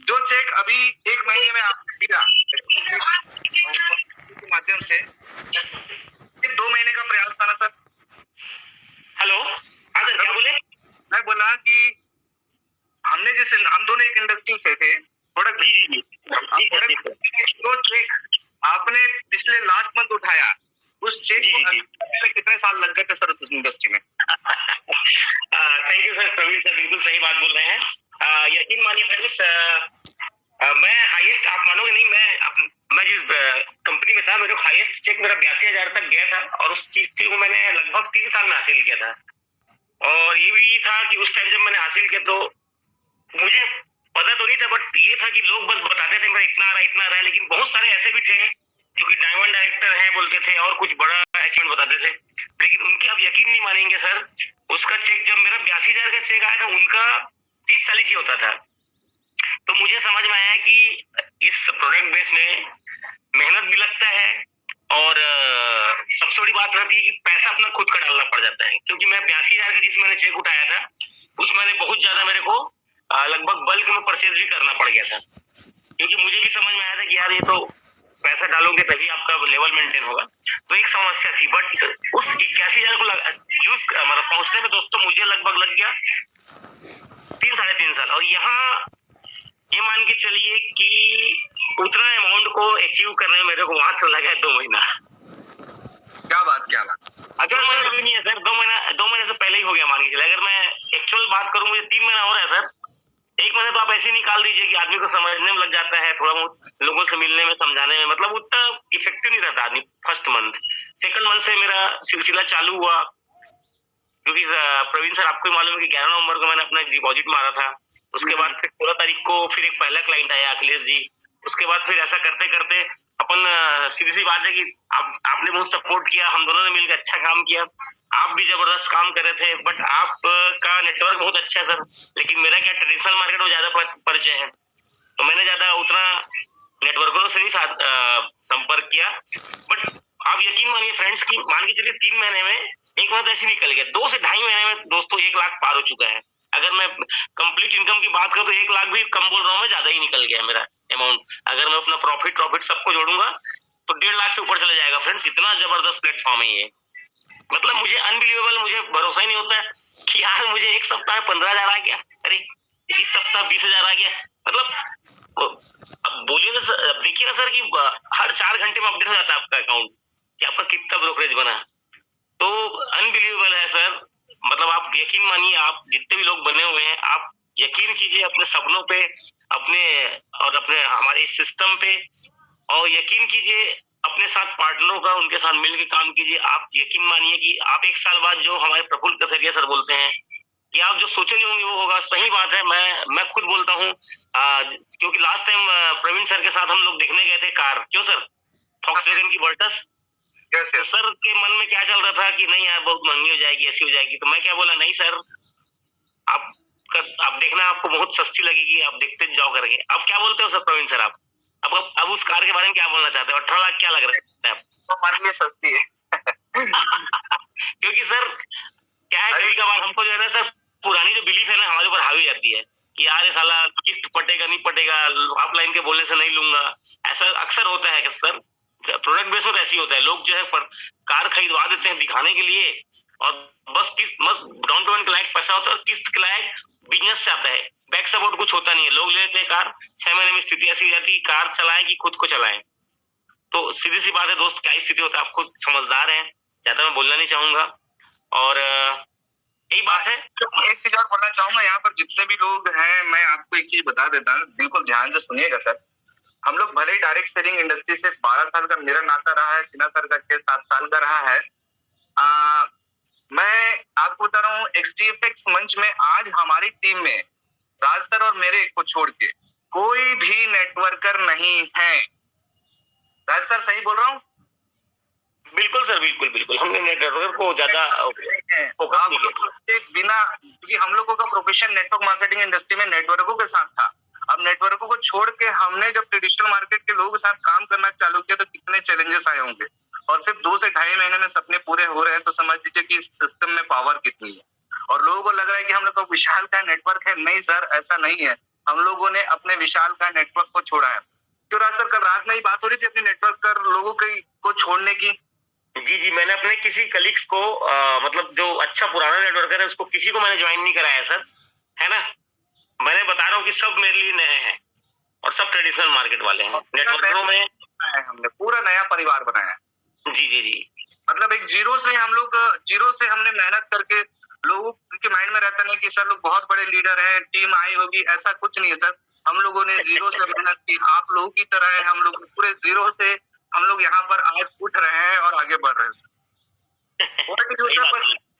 जो चेक अभी 1 महीने में आपने दिया के माध्यम से, 2 महीने का प्रयास था ना सर? हेलो, हाँ सर, क्या बोले? मैं बोला कि हमने जैसे हम दोनों एक इंडस्ट्री से थे प्रोडक्ट जी जी जी तो चेक आपने पिछले लास्ट मंथ उठाया, उस चेक जी, को जी, में कितने साल लग गए थे सर उस इंडस्ट्री में? Thank you sir, Praveen sir बिल्कुल सही बात बोल रहे हैं। यकीन मानिए फ्रेंड्स, मैं हाईएस्ट, आप मानोगे नहीं, मैं जिस कंपनी में था, मेरे को हाईएस्ट चेक मेरा 82,000 तक गया था, और उस चीज को मैंने लगभग 3 साल में हासिल किया था। और ये भी था कि उस टाइम जब मैंने हासिल किया तो मुझे पता तो नहीं था, बट ये था कि लोग बस बताते थे मेरा इतना आ रहा है, लेकिन बहुत सारे ऐसे भी थे जो कि डायमंड डायरेक्टर है बोलते थे और कुछ बड़ा अचीवमेंट बताते थे, लेकिन उनके आप यकीन नहीं मानेंगे सर, उसका चेक जब मेरा 82,000 का चेक आया था, उनका 30 साल ही होता था। तो मुझे समझ में आया कि इस प्रोडक्ट बेस में मेहनत भी लगता है, और सबसे बड़ी बात रहती है कि पैसा अपना खुद का डालना पड़ जाता है, क्योंकि मैं 82,000 का जिस मैंने चेक उठाया था, उसमें बहुत ज्यादा मेरे को लगभग बल्क में परचेज भी करना पड़ गया था, क्योंकि मुझे भी समझ में आया था कि यार ये तो पैसा डालोगे तभी आपका लेवल मेंटेन होगा। तो एक समस्या थी, बट उस 81,000 को यूज मतलब पहुंचने में दोस्तों मुझे लगभग लग गया 3-3.5 साल, और यहाँ ये मान के चलिए कि उतना अमाउंट को अचीव करने में मेरे को वहां तो लगा 2 महीना। क्या बात। अच्छा 2 महीना भी नहीं है सर, 2 महीने से पहले ही हो गया मान के चलिए। अगर मैं एक्चुअल बात करूं, मुझे 3 महीना हो रहा है सर। 1 महीने तो आप ऐसे निकाल दीजिए कि आदमी को समझने में लग जाता है, थोड़ा बहुत लोगों से मिलने में, समझाने में, मतलब उतना इफेक्टिव नहीं रहता आदमी फर्स्ट मंथ। सेकंड मंथ से मेरा सिलसिला चालू हुआ, क्योंकि प्रवीण सर आपको मालूम है कि 11 नवंबर को मैंने अपना डिपॉजिट मारा था। उसके बाद फिर 16 तारीख को फिर एक पहला क्लाइंट आया, अखिलेश जी। उसके बाद फिर ऐसा करते करते अपन, सीधी सी बात है कि आपने बहुत सपोर्ट किया, हम दोनों ने मिलकर अच्छा काम किया। आप भी जबरदस्त काम कर रहे थे, बट आपका नेटवर्क बहुत अच्छा है सर, लेकिन मेरा क्या ट्रेडिशनल मार्केट में ज्यादा परिचय है, तो मैंने ज्यादा उतना नेटवर्करों से नहीं संपर्क किया। बट आप यकीन मानिए फ्रेंड्स की, मान के चलिए 3 महीने में 1 महीना ऐसे निकल गया, 2 से 2.5 महीने में दोस्तों 1 लाख पार हो चुका है। अगर मैं कंप्लीट इनकम की बात करूं तो 1 लाख भी कम बोल रहा हूं मैं, ज्यादा ही निकल गया मेरा अमाउंट। अगर मैं अपना प्रॉफिट सबको जोड़ूंगा तो 1.5 लाख से ऊपर चले जाएगा फ्रेंड्स। इतना जबरदस्त प्लेटफॉर्म है ये, मतलब मुझे अनबिलीवेबल, मुझे भरोसा ही नहीं होता है कि यार मुझे एक सप्ताह में 15,000 आ गया, अरे इस सप्ताह 20,000 आ गया। मतलब अब बोलिए ना सर, अब देखिए ना सर कि हर 4 घंटे में अपडेट हो जाता है आपका अकाउंट कि आपका कितना ब्रोकरेज बना। तो अनबिलीवेबल है सर, मतलब आप यकीन मानिए, आप जितने भी लोग बने हुए हैं, आप यकीन कीजिए अपने सपनों पे, अपने और अपने हमारे इस सिस्टम पे, और यकीन कीजिए अपने साथ पार्टनरों का, उनके साथ मिलकर काम कीजिए। आप यकीन मानिए कि आप 1 साल बाद जो हमारे प्रफुल्ल कसरिया सर बोलते हैं कि आप जो सोचे नहीं होंगे वो होगा, सही बात है। मैं खुद बोलता हूँ, क्योंकि लास्ट टाइम प्रवीण सर के साथ हम लोग देखने गए थे कार, क्यों सर, फॉक्सवैगन की वर्टस। तो सर के मन में क्या चल रहा था कि नहीं यार बहुत महंगी हो जाएगी, ऐसी हो जाएगी, तो मैं क्या बोला, नहीं सर आप देखना, आपको बहुत सस्ती लगेगी, आप देखते जाओ करके। अब क्या बोलते हो सर प्रवीण सर, आप अब उस कार के बारे में क्या बोलना चाहते हो? 18 लाख क्या लग रहा है आपको? हमारे लिए सस्ती है। क्योंकि सर क्या है, कभी कभार हमको जो है ना सर, पुरानी जो बिलीफ है ना हमारे ऊपर हावी जाती है कि यार ये साला किस्त पटेगा नहीं पटेगा, ऑफलाइन के बोलने से नहीं लूंगा। ऐसा अक्सर होता है कि सर प्रोडक्ट बेस में तो ऐसी होता है, लोग जो है कार खरीदवा देते हैं दिखाने के लिए, और बस किस्त, बस डाउन पेमेंट के लायक पैसा होता है, और किस्त के लायक बिजनेस से आता है, बैक सपोर्ट कुछ होता नहीं है। लोग ले लेते हैं कार, 6 महीने में स्थिति ऐसी हो जाती है कार चलाए कि खुद को चलाएं। तो सीधी सी बात है दोस्त, क्या स्थिति होता है, आप खुद समझदार हैं, ज्यादा मैं बोलना नहीं चाहूंगा। और यही बात है। एक चीज और बोलना चाहूंगा, यहाँ पर जितने भी लोग हैं, मैं आपको एक चीज बता देता हूँ, बिल्कुल ध्यान से सुनिएगा सर। हम लोग भले ही डायरेक्ट सेलिंग इंडस्ट्री से 12 साल का मेरा नाता रहा है, सिन्हा सर का 6-7 साल का रहा है। मैं आपको बता रहा हूँ, XTFX मंच में आज हमारी टीम में राज सर और मेरे को छोड़ के कोई भी नेटवर्कर नहीं है। राज सर सही बोल रहा हूँ? बिल्कुल सर, बिल्कुल हमने नेटवर्कर को ज्यादा बिना, क्योंकि हम लोगों का प्रोफेशन नेटवर्क मार्केटिंग इंडस्ट्री में नेटवर्कों के साथ था। अब नेटवर्कों को छोड़ के हमने जब ट्रेडिशनल मार्केट के लोगों के साथ काम करना चालू किया तो कितने चैलेंजेस आए होंगे, और सिर्फ 2 से 2.5 महीने में सपने पूरे हो रहे हैं, तो समझ लीजिए कि इस सिस्टम में पावर कितनी है। और लोगों को लग रहा है कि हम लोग का विशाल का नेटवर्क है, नहीं सर ऐसा नहीं है। हम लोगों ने अपने विशाल का नेटवर्क को छोड़ा है। क्यों राज सर, कल रात में ही बात हो रही थी अपने नेटवर्क कर लोगों को छोड़ने की। जी, मैंने अपने किसी कलीग्स को मतलब जो अच्छा पुराना नेटवर्कर है उसको, किसी को मैंने ज्वाइन नहीं कराया सर, है ना। मैंने बता रहा हूँ कि सब मेरे लिए नए हैं और सब ट्रेडिशनल मार्केट वाले हैं। नेटवर्करों में हमने पूरा नया परिवार बनाया है। जी जी जी मतलब एक जीरो से हमने मेहनत करके, लोगों के माइंड में रहता नहीं कि सर लोग बहुत बड़े लीडर हैं, टीम आई होगी, ऐसा कुछ नहीं है सर। हम लोगों ने जीरो से मेहनत की, आप लोगों की तरह है, हम लोग पूरे जीरो से हम लोग यहाँ पर आज उठ रहे हैं और आगे बढ़ रहे हैं सर।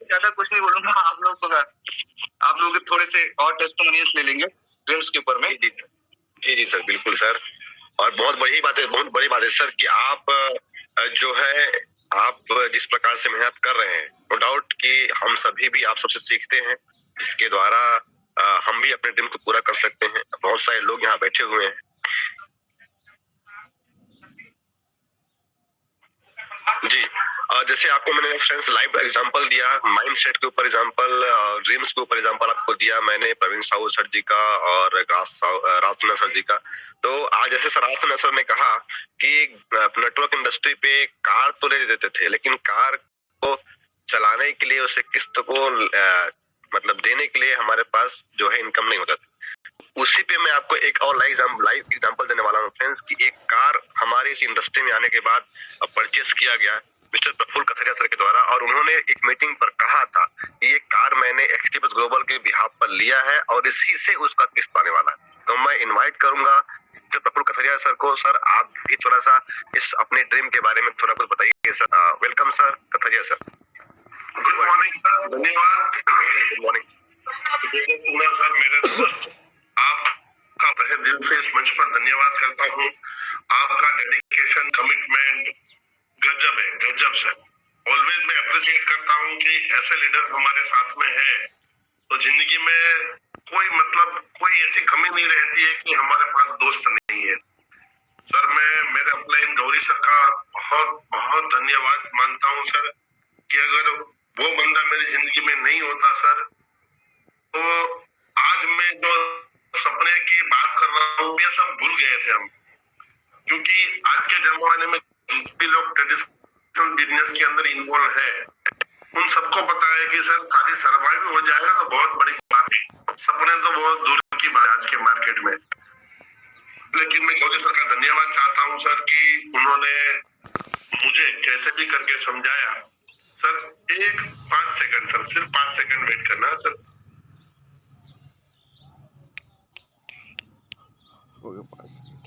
ज्यादा कुछ नहीं बोलूंगा, आप लोगों के थोड़े से और टेस्टिमोनियल्स ले लेंगे ड्रीम्स के ऊपर में। जी सर, बिल्कुल सर। और बहुत बड़ी बात है सर कि आप जो है आप जिस प्रकार से मेहनत कर रहे हैं, नो डाउट कि हम सभी भी आप सबसे सीखते हैं, जिसके द्वारा हम भी अपने ड्रीम को पूरा कर सकते हैं। बहुत सारे लोग यहाँ बैठे हुए हैं। जी, जैसे आपको मैंने फ्रेंड्स लाइव एग्जांपल दिया, माइंडसेट के ऊपर एग्जांपल, ड्रीम्स के ऊपर एग्जांपल आपको दिया मैंने प्रवीण साहू सर जी का और राज सर जी का। तो आज जैसे सर राज सर ने कहा कि नेटवर्क इंडस्ट्री पे कार तो ले देते थे, लेकिन कार को चलाने के लिए उसे किस्त को मतलब देने के लिए हमारे पास जो है इनकम नहीं होता था। उसी पे मैं आपको एक और लाइव एग्जांपल देने वाला हूँ फ्रेंड्स कि एक कार हमारे इस इंडस्ट्री में आने के बाद परचेस किया गया मिस्टर प्रफुल्ल कथरिया सर के द्वारा, और उन्होंने एक मीटिंग पर कहा था कि ये कार मैंने एक्सटीबस ग्लोबल के बिहाफ पर लिया है और इसी से उसका किस्त आने वाला है। तो मैं इन्वाइट करूंगा मिस्टर प्रफुल्ल कथरिया सर को। सर आप भी थोड़ा सा इस अपने ड्रीम के बारे में थोड़ा कुछ बताइए sir. Welcome sir Kathiria sir. Good morning sir, धन्यवाद। गुड मॉर्निंग सर, मेरे दोस्त, आपका तहे दिल से इस मंच पर धन्यवाद करता हूँ। आपका डेडिकेशन, कमिटमेंट गजब है, गजब सर। ऑलवेज मैं अप्रिशिएट करता हूँ कि ऐसे लीडर हमारे साथ में है तो जिंदगी में कोई ऐसी कमी नहीं रहती है कि हमारे पास दोस्त नहीं है। सर मैं मेरे अपलाइन गौरी सर का बहुत बहुत धन्यवाद मानता हूँ सर कि अगर वो बंदा मेरी जिंदगी में नहीं होता सर तो आज मैं जो सपने की बात कर रहा हूँ ये सब भूल गए थे हम। क्योंकि आज के जमाने में जितने लोग ट्रेडिशनल बिजनेस के अंदर इन्वॉल्व है उन सबको पता है कि सर खाली सर्वाइव हो जाएगा तो बहुत बड़ी बात है, सपने तो बहुत दूर की बात है आज के मार्केट में। लेकिन मैं गौरी सर का धन्यवाद चाहता हूँ सर कि उन्होंने मुझे कैसे भी करके समझाया। सर 5 सेकंड सर, सिर्फ 5 सेकंड वेट करना सर। हो गया 5 minute.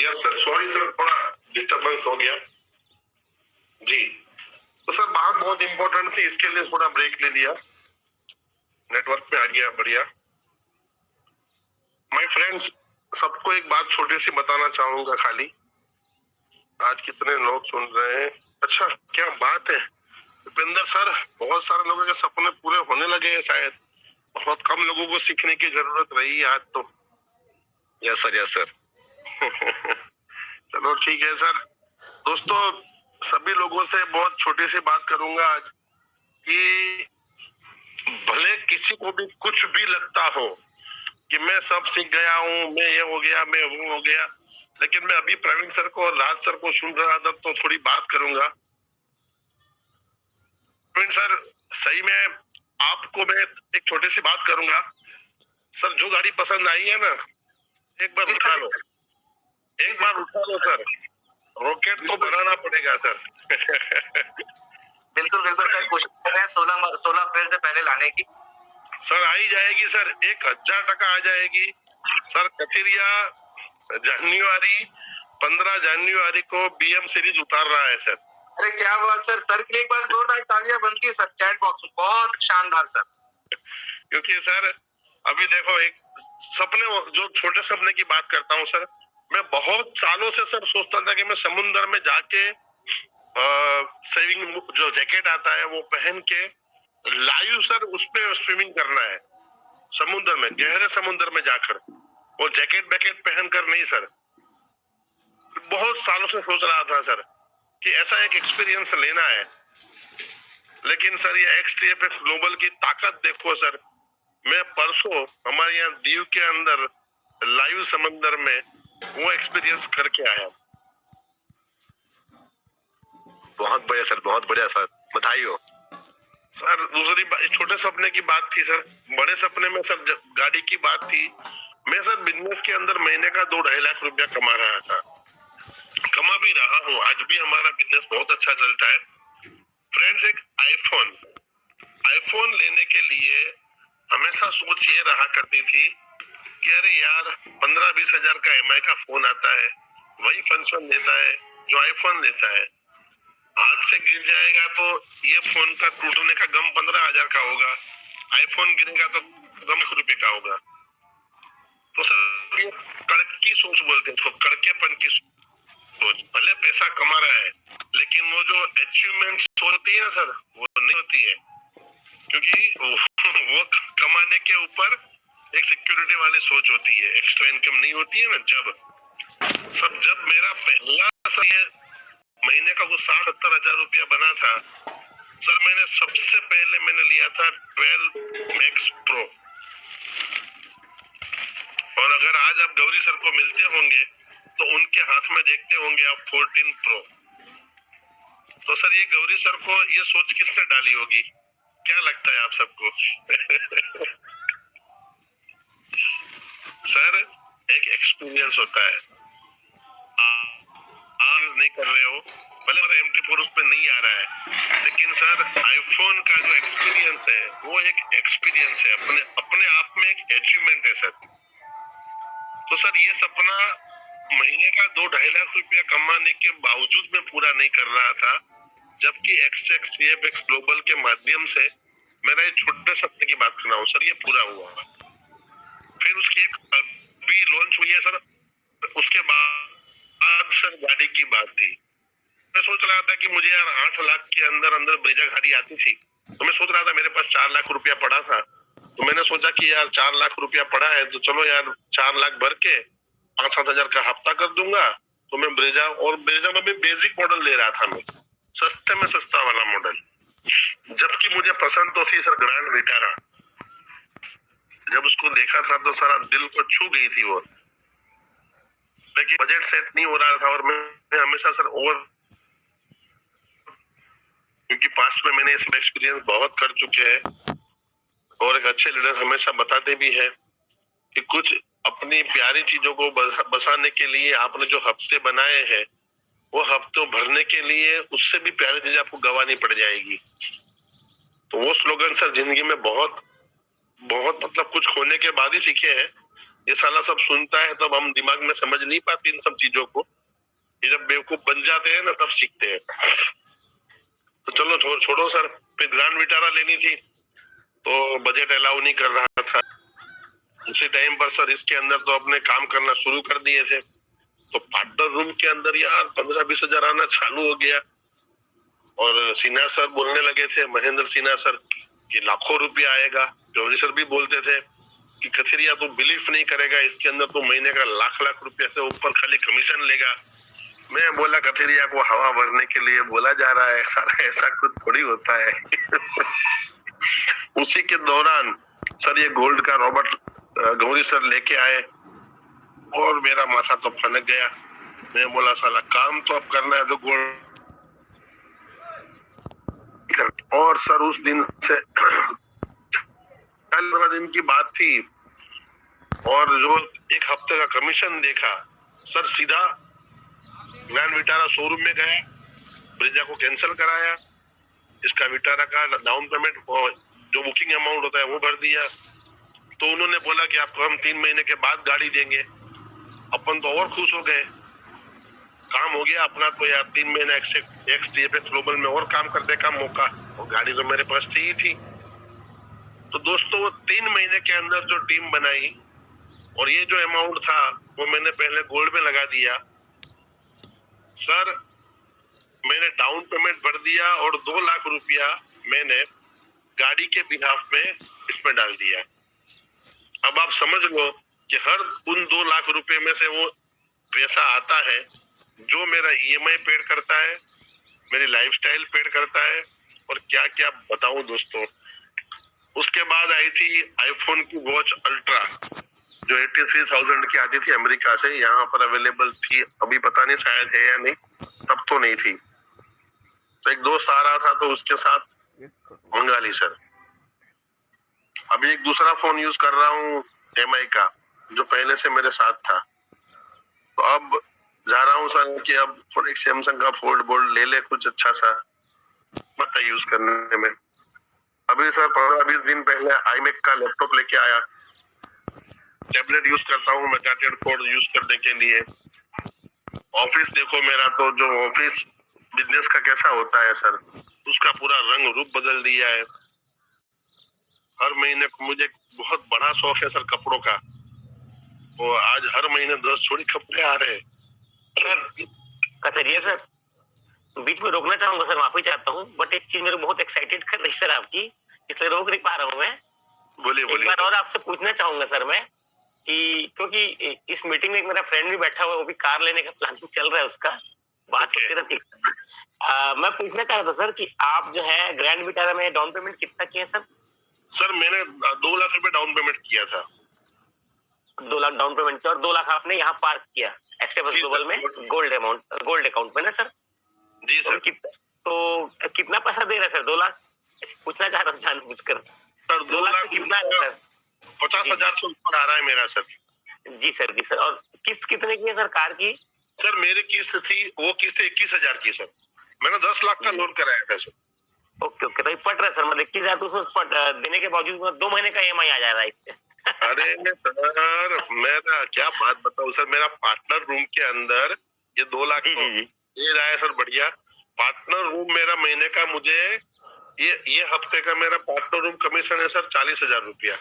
Yes sir, sorry sir, थोड़ा डिस्टर्बेंस हो गया जी। तो सर बात बहुत इंपॉर्टेंट थी, इसके लिए थोड़ा ब्रेक ले लिया, नेटवर्क पे आ गया, बढ़िया। माय फ्रेंड्स, सबको एक बात छोटी सी बताना चाहूंगा खाली। आज कितने लोग सुन रहे हैं, अच्छा क्या बात है भूपेंद्र सर, बहुत सारे लोगों के सपने पूरे होने लगे हैं शायद, बहुत कम लोगों को सीखने की जरूरत रही है आज तो। यस सर चलो ठीक है सर। दोस्तों सभी लोगों से बहुत छोटी सी बात करूंगा आज कि भले किसी को भी कुछ भी लगता हो कि मैं सब सीख गया हूँ, मैं ये हो गया, मैं वो हो गया, लेकिन मैं अभी प्रवीण सर को और राज सर को सुन रहा था तो थोड़ी बात करूंगा। प्रवीण सर सही में आपको मैं एक छोटी सी बात करूंगा सर, जो गाड़ी पसंद आई है ना एक बार उठा लो, एक बार उठा लो सर, रॉकेट तो बनाना पड़ेगा सर। बिल्कुल सर, कोशिश कर रहे हैं 16 अप्रैल से पहले लाने की। सर आई जाएगी सर, 1000 आ जाएगी सर। कथरिया जनवरी 15 जनवरी को BM सीरीज उतार रहा है सर। अरे क्या बात सर, सर के लिए एक बार जोरदार तालियां बनती है सर चैट बॉक्स में, बहुत शानदार सर। क्योंकि सर अभी देखो एक सपने, जो छोटे सपने की बात करता हूँ सर, मैं बहुत सालों से सर सोचता था कि मैं समुद्र में जाके सेविंग जो जैकेट आता है वो पहन के लाइव सर उस पे स्विमिंग करना है समुद्र में, गहरे समुद्र में जाकर, वो जैकेट पहनकर नहीं सर। बहुत सालों से सोच रहा था सर कि ऐसा एक एक्सपीरियंस लेना है। लेकिन सर ये XTFX ग्लोबल की ताकत देखो सर, मैं परसों हमारे यहाँ दीव के अंदर लाइव समंदर में वो एक्सपीरियंस करके आया। बहुत बढ़िया सर, बहुत बढ़िया सर, बधाई हो सर। दूसरी छोटे सपने की बात थी सर, बड़े सपने में सर गाड़ी की बात थी। मैं सर बिजनेस के अंदर महीने का 2-2.5 लाख रुपया कमा रहा था, कमा भी रहा हूँ, आज भी हमारा बिजनेस बहुत अच्छा चलता है। फ्रेंड्स, एक आईफोन लेने के लिए हमेशा सोच ये रहा करती थी कि अरे यार 15-20 हजार का EMI का फोन आता है, वही फंक्शन देता है जो आईफोन देता है। हाथ से गिर जाएगा तो ये फोन का टूटने का गम 15 हजार का होगा, आईफोन गिरेगा तो गम ₹1 का होगा। तो सर ये कड़की सोच बोलते हैं इसको, कड़केपन की सोच। भले पैसा कमा रहा है लेकिन वो जो अचीवमेंट होती है ना सर, वो नहीं होती है, क्योंकि वो कमाने के ऊपर एक सिक्योरिटी वाली सोच होती है, एक्स्ट्रा इनकम नहीं होती है ना। जब मेरा पहला सा ये महीने का वो 60-70 हजार रुपया बना था सर, मैंने सबसे पहले लिया था 12 मैक्स प्रो। और अगर आज आप गौरी सर को मिलते होंगे तो उनके हाथ में देखते होंगे आप 14 प्रो। तो सर ये गौरी सर को ये सोच किसने डाली होगी, क्या लगता है आप सबको? सर एक एक्सपीरियंस होता है, आप यूज नहीं कर रहे हो, भले हमारा MT4 उसमें नहीं आ रहा है, लेकिन सर आईफोन का जो एक्सपीरियंस है वो एक एक्सपीरियंस है, अपने आप में एक अचीवमेंट है सर। तो सर ये सपना महीने का 2-2.5 लाख रुपया कमाने के बावजूद मैं पूरा नहीं कर रहा था, जबकि XTFX ग्लोबल के माध्यम से मेरा ये छोटे सपने की बात कर रहा हूँ सर, ये पूरा हुआ। फिर उसकी एक अभी लॉन्च हुई है सर, उसके बाद सर गाड़ी की बात थी। मैं सोच रहा था कि मुझे यार 8 लाख के अंदर ब्रेजा गाड़ी आती थी, तो मैं सोच रहा था मेरे पास 4 लाख रुपया पड़ा था, तो मैंने सोचा कि यार 4 लाख रुपया पड़ा है तो चलो यार 4 लाख भर के 5-7 हजार का हफ्ता कर दूंगा। तो मैं ब्रेजा में भी बेसिक मॉडल ले रहा था, मैं सस्ते में सस्ता वाला मॉडल, जबकि मुझे पसंद तो थी सर ग्रैंड विटारा। जब उसको देखा था तो सारा दिल को छू गई थी वो, लेकिन बजट सेट नहीं हो रहा था। और मैं हमेशा सर क्योंकि पास्ट में मैंने इसमें एक्सपीरियंस बहुत कर चुके हैं और एक अच्छे लीडर हमेशा बताते भी हैं कि कुछ अपनी प्यारी चीजों को बसाने के लिए आपने जो हफ्ते बनाए हैं वो हफ्तों भरने के लिए उससे भी प्यारी चीज आपको गंवानी पड़ जाएगी। तो वो स्लोगन सर जिंदगी में बहुत मतलब कुछ खोने के बाद ही सीखे हैं। ये साला सब सुनता है तब हम दिमाग में समझ नहीं पाते इन सब चीजों को, ये जब बेवकूफ बन जाते हैं ना तब सीखते हैं। तो चलो छोड़ो सर, फिर ग्रैंड विटारा लेनी थी तो बजट अलाउ नहीं कर रहा था। उसी टाइम पर सर इसके अंदर तो अपने काम करना शुरू कर दिए थे, तो पार्टनर रूम के अंदर यार 15-20 हजार आना चालू हो गया। और सिन्हा सर बोलने लगे थे, महेंद्र सिन्हा सर, कि लाखों रुपया आएगा। गौरी सर भी बोलते थे कि कथरिया तो बिलीव नहीं करेगा, इसके अंदर तो महीने का लाख रुपया से ऊपर खाली कमीशन लेगा। मैं बोला कथरिया को हवा भरने के लिए बोला जा रहा है, सारा ऐसा कुछ थोड़ी होता है। उसी के दौरान सर ये गोल्ड का रॉबर्ट गौरी सर लेके आए और मेरा माथा तो फनक गया। मैं बोला साला काम तो अब करना है तो गोल्ड। और सर उस दिन से 15 दिन की बात थी और जो एक हफ्ते का कमीशन देखा सर, सीधा ग्रैंड विटारा शोरूम में गए, ब्रेजा को कैंसिल कराया, इसका विटारा का डाउन पेमेंट जो बुकिंग अमाउंट होता है वो भर दिया। तो उन्होंने बोला कि आपको हम 3 महीने के बाद गाड़ी देंगे। अपन तो और खुश हो गए, काम हो गया अपना, तो यार 3 महीना XTFX ग्लोबल में और काम करने का मौका, और गाड़ी तो मेरे पास थी ही थी। तो दोस्तों वो 3 महीने के अंदर जो टीम बनाई और ये जो अमाउंट था वो मैंने पहले गोल्ड में लगा दिया सर। मैंने डाउन पेमेंट भर दिया और 2 लाख रुपया मैंने गाड़ी के बिहाफ में इसमें डाल दिया। अब आप समझ लो कि हर उन 2 लाख रुपए में से वो पैसा आता है जो मेरा EMI पेड करता है, मेरी लाइफस्टाइल पेड करता है और क्या क्या बताऊं दोस्तों। उसके बाद आई थी आईफोन की वॉच अल्ट्रा जो 83,000 की आती थी अमेरिका से, यहाँ पर अवेलेबल थी, अभी पता नहीं शायद है या नहीं, तब तो नहीं थी। तो एक दोस्त आ रहा था तो उसके साथ मंगा ली सर। अभी एक दूसरा फोन यूज कर रहा हूँ MI का, जो पहले से मेरे साथ था। तो अब जा रहा हूँ सर कि अब थोड़ा एक सैमसंग का फोल्ड बोल्ड ले ले, कुछ अच्छा सा मतलब यूज करने में। अभी सर 15-20 दिन पहले iMac का लैपटॉप लेके आया, टैबलेट यूज करता हूँ मैं चार्टेड फोर्ड यूज करने के लिए। ऑफिस देखो मेरा, तो जो ऑफिस बिजनेस का कैसा होता है सर, उसका पूरा रंग रूप बदल दिया है। हर महीने को मुझे बहुत बड़ा शौक है सर कपड़ों का, वो आज हर महीने 10 जोड़ी कपड़े आ रहे हैं। कचरिया सर, बीच में रोकना चाहूंगा सर, माफी चाहता हूँ, बट एक चीज मेरे को बहुत एक्साइटेड कर रही सर आपकी, इसलिए रोक नहीं पा रहा हूँ मैं। बोलिए एक बोलिए बार सर। और आपसे पूछना चाहूंगा सर मैं कि क्योंकि इस मीटिंग में एक मेरा फ्रेंड भी बैठा हुआ है, वो भी कार लेने का प्लानिंग चल रहा है, उसका बात होती रहती है। मैं पूछना चाह रहा था सर कि आप जो है ग्रैंड विटारा में डाउन पेमेंट कितना किए सर? सर मैंने 2 लाख रुपए डाउन पेमेंट किया था। 2 लाख डाउन पेमेंट किया और 2 लाख आपने यहाँ पार्क किया एक्सटेबस जी ग्लोबल सर, में गोल्ड अकाउंट में ना सर? जी तो सर। कितना पैसा दे रहे हैं सर? 2 लाख पूछना चाह रहा हूँ जानबूझकर। सर 2 लाख लाख कितना है सर? 50,000 से ऊपर आ रहा है मेरा सर। जी सर। और किस्त कितने की है सर कार की? सर मेरी किस्त थी, वो किस्त 21,000 की सर। मैंने 10 लाख का लोन कराया था सर। ओके तो ये पट रहा है सर, मतलब 21,000 तो उसमें देने के बावजूद 2 महीने का EMI आ जा रहा है इससे। अरे सर मैं क्या बात बताऊं सर, मेरा पार्टनर रूम के अंदर ये 2 लाख जी तो जी जी दे रहा है सर, बढ़िया। पार्टनर रूम मेरा महीने का, मुझे ये हफ्ते का मेरा पार्टनर रूम कमीशन है सर 40,000 रुपया।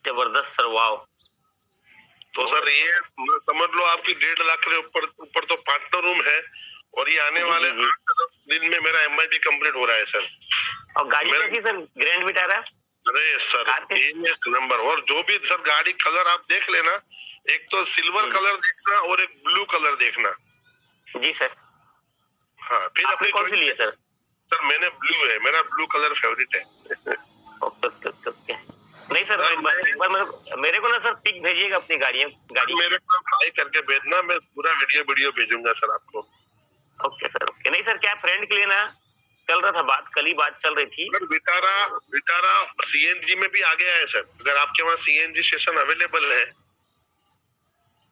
जबरदस्त सर, वाह। तो सर ये समझ लो आपकी 1.5 लाख के ऊपर तो पार्टनर रूम है, और ये आने जी, वाले जी, जी। 8-10 दिन में मेरा MI भी कंप्लीट हो रहा है सर। और गाड़ी मेरा- कैसी सर ग्रैंड विटारा? अरे सर कार के- एक नंबर। और जो भी सर गाड़ी कलर आप देख लेना, एक तो सिल्वर कलर देखना और एक ब्लू कलर देखना। जी सर। हाँ फिर आपने अपनी कौन सी ली है सर? सर मैंने ब्लू है, मेरा ब्लू कलर फेवरेट है। ओके। नहीं सर, सर, एक बार मेरे को ना सर पिक भेजिएगा अपनी गाड़ी। मेरे को ट्राई करके भेजना, मैं पूरा वीडियो भेजूंगा सर आपको। Okay sir, okay. नहीं सर, क्या फ्रेंड के लिए ना चल रहा था बात, कल ही बात चल रही थी। सर विटारा CNG में भी आ गया है सर, अगर आपके वहाँ CNG स्टेशन अवेलेबल है।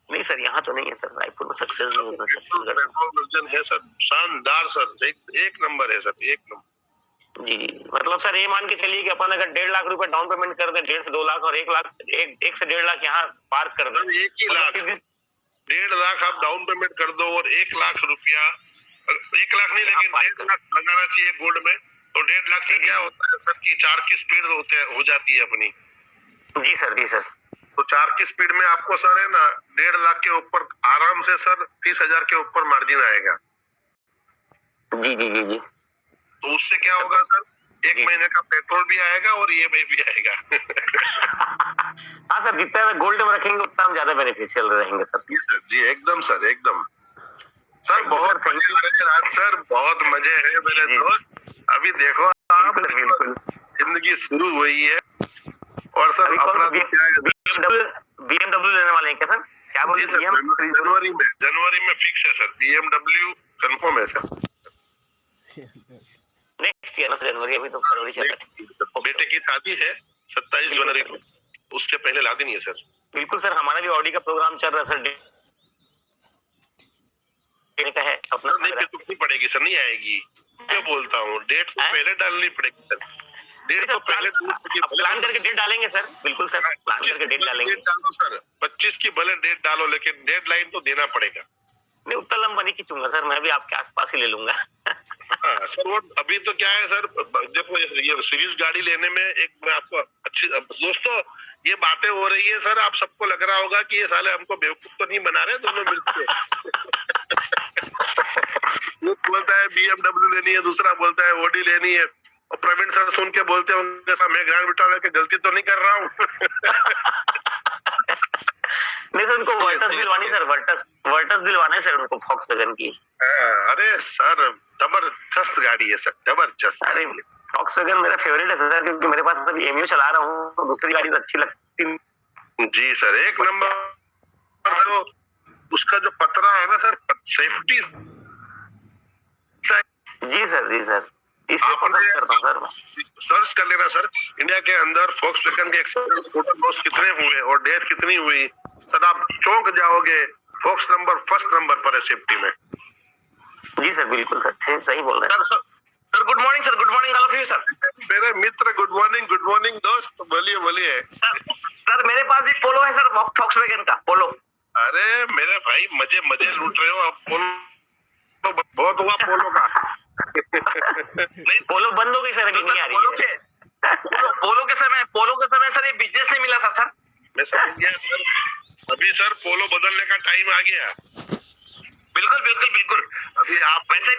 नहीं सर, यहाँ तो नहीं है सर, रायपुर में सक्सेस नहीं होता छत्तीसगढ़ में। पेट्रोल वर्जन है सर, शानदार सर, एक नंबर है सर, एक नंबर। जी, मतलब सर ये मान के चलिए कि अपन अगर 1.5 लाख रुपए डाउन पेमेंट कर दे, 1.5 से 2 लाख और 1 से 1.5 लाख यहाँ पार्क कर दे, 1 ही लाख, 1.5 लाख आप डाउन पेमेंट कर दो और 1 लाख रुपया, 1 लाख नहीं लेकिन 1.5 लाख लगाना चाहिए गोल्ड में। तो 1.5 लाख से क्या होता है सर कि 4 की स्पीड हो जाती है अपनी। जी सर। तो 4 की स्पीड में आपको सर है ना 1.5 लाख के ऊपर आराम से सर 30,000 के ऊपर मार्जिन आएगा। जी। तो उससे क्या होगा सर, 1 महीने का पेट्रोल भी आएगा और EMI भी आएगा। हाँ सर, जितना गोल्ड में रखेंगे उतना हम ज्यादा बेनिफिशियल रहेंगे सर। जी सर, जी एकदम सर, एकदम सर। बहुत मजे आ रहे हैं सर, बहुत मजे हैं मेरे दोस्त। अभी देखो आप, बिल्कुल। जिंदगी शुरू हुई है। और सर अपना तो क्या है सर, BMW लेने वाले हैं क्या सर? क्या बोल जी सर, जनवरी में फिक्स है सर, BMW कंफर्म है सर। नेक्स्ट ईयर ना सर, जनवरी, अभी तो फरवरी चल रहा है। बेटे की शादी है 27 जनवरी को, उसके पहले ला देनी है सर। बिल्कुल सर, हमारा भी ऑडी का प्रोग्राम चल रहा है सर, का है अपना। नहीं फिर तो नहीं पड़ेगी सर, नहीं आएगी, क्या बोलता हूँ, डेट तो पहले डालनी पड़ेगी सर। डेट तो पहले प्लान करके डेट डालेंगे सर। बिल्कुल सर, प्लान करके डेट डालेंगे। डालो सर, 25 की भले डेट डालो, लेकिन डेडलाइन तो देना पड़ेगा। नहीं, उतना लंबा नहीं खींचूंगा सर, मैं भी आपके आसपास ही ले लूंगा। हाँ सर, वो अभी तो क्या है सर, देखो ये सीरीज गाड़ी लेने में एक मैं आपको अच्छी, दोस्तों ये बातें हो रही है सर, आप सबको लग रहा होगा कि ये साले हमको बेवकूफ तो नहीं बना रहे दोनों मिलकर। वो बोलता है BMW लेनी है, दूसरा बोलता है OD लेनी है, और प्रवीण सर सुन के बोलते होंगे सर मैं ग्रैंड विटारा की गलती तो नहीं कर रहा हूँ। नहीं सर, उनको वर्टस दिलवानी सर, वर्टस दिलवाने सर उनको फॉक्सवैगन की। अरे सर जबरदस्त गाड़ी है सर, जबरदस्त। अरे फॉक्सवैगन मेरा फेवरेट है सर, क्योंकि मेरे पास अभी एमयू चला रहा हूँ, तो दूसरी गाड़ी तो अच्छी लगती नहीं। जी सर, एक नंबर। जो उसका जो पतरा है ना सर, सेफ्टी। जी सर, इसलिए पसंद करता हूँ सर। सर्च कर लेना सर, इंडिया के अंदर फॉक्सवैगन के एक्सीडेंट टोटल लॉस कितने हुए और डेथ कितनी हुई, सर आप चौंक जाओगे। फॉक्स नंबर फर्स्ट नंबर पर है सेफ्टी में। जी सर, बिल्कुल सर, सही बोल रहे हैं sir sir good morning sir, good morning all of you sir. मेरे मित्र गुड मॉर्निंग दोस्त, बोलिए। सर मेरे पास भी पोलो है सर, फॉक्सवैगन का पोलो। अरे मेरे भाई मजे लूट रहे हो आप। पोलो बहुत हुआ पोलो का। नहीं, पोलो बंद हो गई सर, अभी नहीं आ रही है। पोलो के समय सर ये बिजनेस नहीं मिला था सर। मैं समझ गया सर, अभी सर पोलो बदलने का टाइम आ गया। बिल्कुल। अभी आप वैसे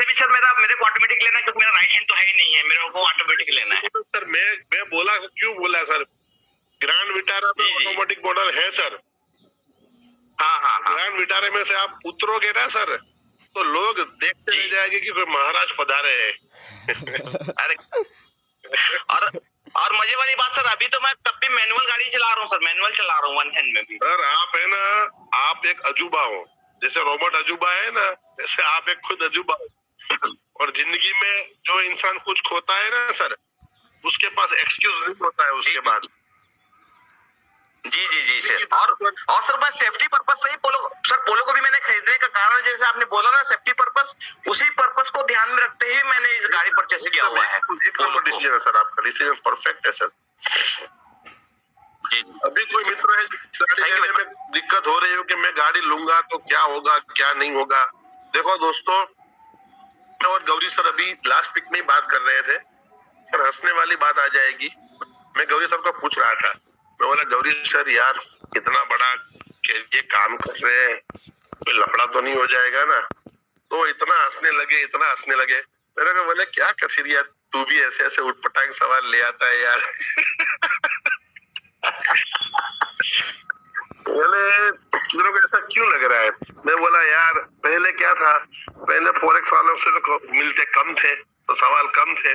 भी सर मेरे को ऑटोमेटिक लेना है, क्योंकि मेरा राइट हैंड तो है ही नहीं है, मेरे को ऑटोमेटिक लेना है। सर मैं बोला क्यों बोला सर, ग्रैंड विटारा में ऑटोमेटिक मॉडल है सर। हाँ। ग्रैंड विटारे में से आप उतरोगे ना सर, तो लोग देखते रह जाएंगे कि कोई महाराज पधारे हैं। अरे और मजे वाली बात सर, अभी तो मैं तब भी मैनुअल गाड़ी चला रहा हूँ सर, मैनुअल चला रहा हूँ वन हैंड में भी। सर आप है ना, आप एक अजूबा हो, जैसे रॉबर्ट अजूबा है ना, जैसे आप एक खुद अजूबा हो। और जिंदगी में जो इंसान कुछ खोता है ना सर, उसके पास एक्सक्यूज नहीं होता है उसके बाद। जी सर। और सर मैं सेफ्टी पर्पस से ही पोलो को भी मैंने खरीदने का कारण, जैसे आपने बोला ना सेफ्टी पर्पस, उसी पर्पस को ध्यान में रखते हुए मैंने इस गाड़ी परचेस किया हुआ है। एक नंबर डिसीजन है सर, आपका डिसीजन परफेक्ट है सर। जी। अभी कोई मित्र है गाड़ी लेने में दिक्कत हो रही हो कि मैं गाड़ी लूंगा तो क्या होगा क्या नहीं होगा। देखो दोस्तों, और गौरी सर अभी लास्ट वीक में बात कर रहे थे सर, हंसने वाली बात आ जाएगी। मैं गौरी सर को पूछ रहा था, मैं बोला गौरी सर यार इतना बड़ा ये काम कर रहे हैं, कोई लफड़ा तो नहीं हो जाएगा ना। तो इतना हंसने लगे। मेरे को बोले क्या कर यार, तू भी ऐसे उठपटांग सवाल ले आता है यार। बोले तुम को ऐसा क्यों लग रहा है? मैं बोला यार पहले क्या था, पहले फॉरेक्स वालों से तो मिलते कम थे तो सवाल कम थे।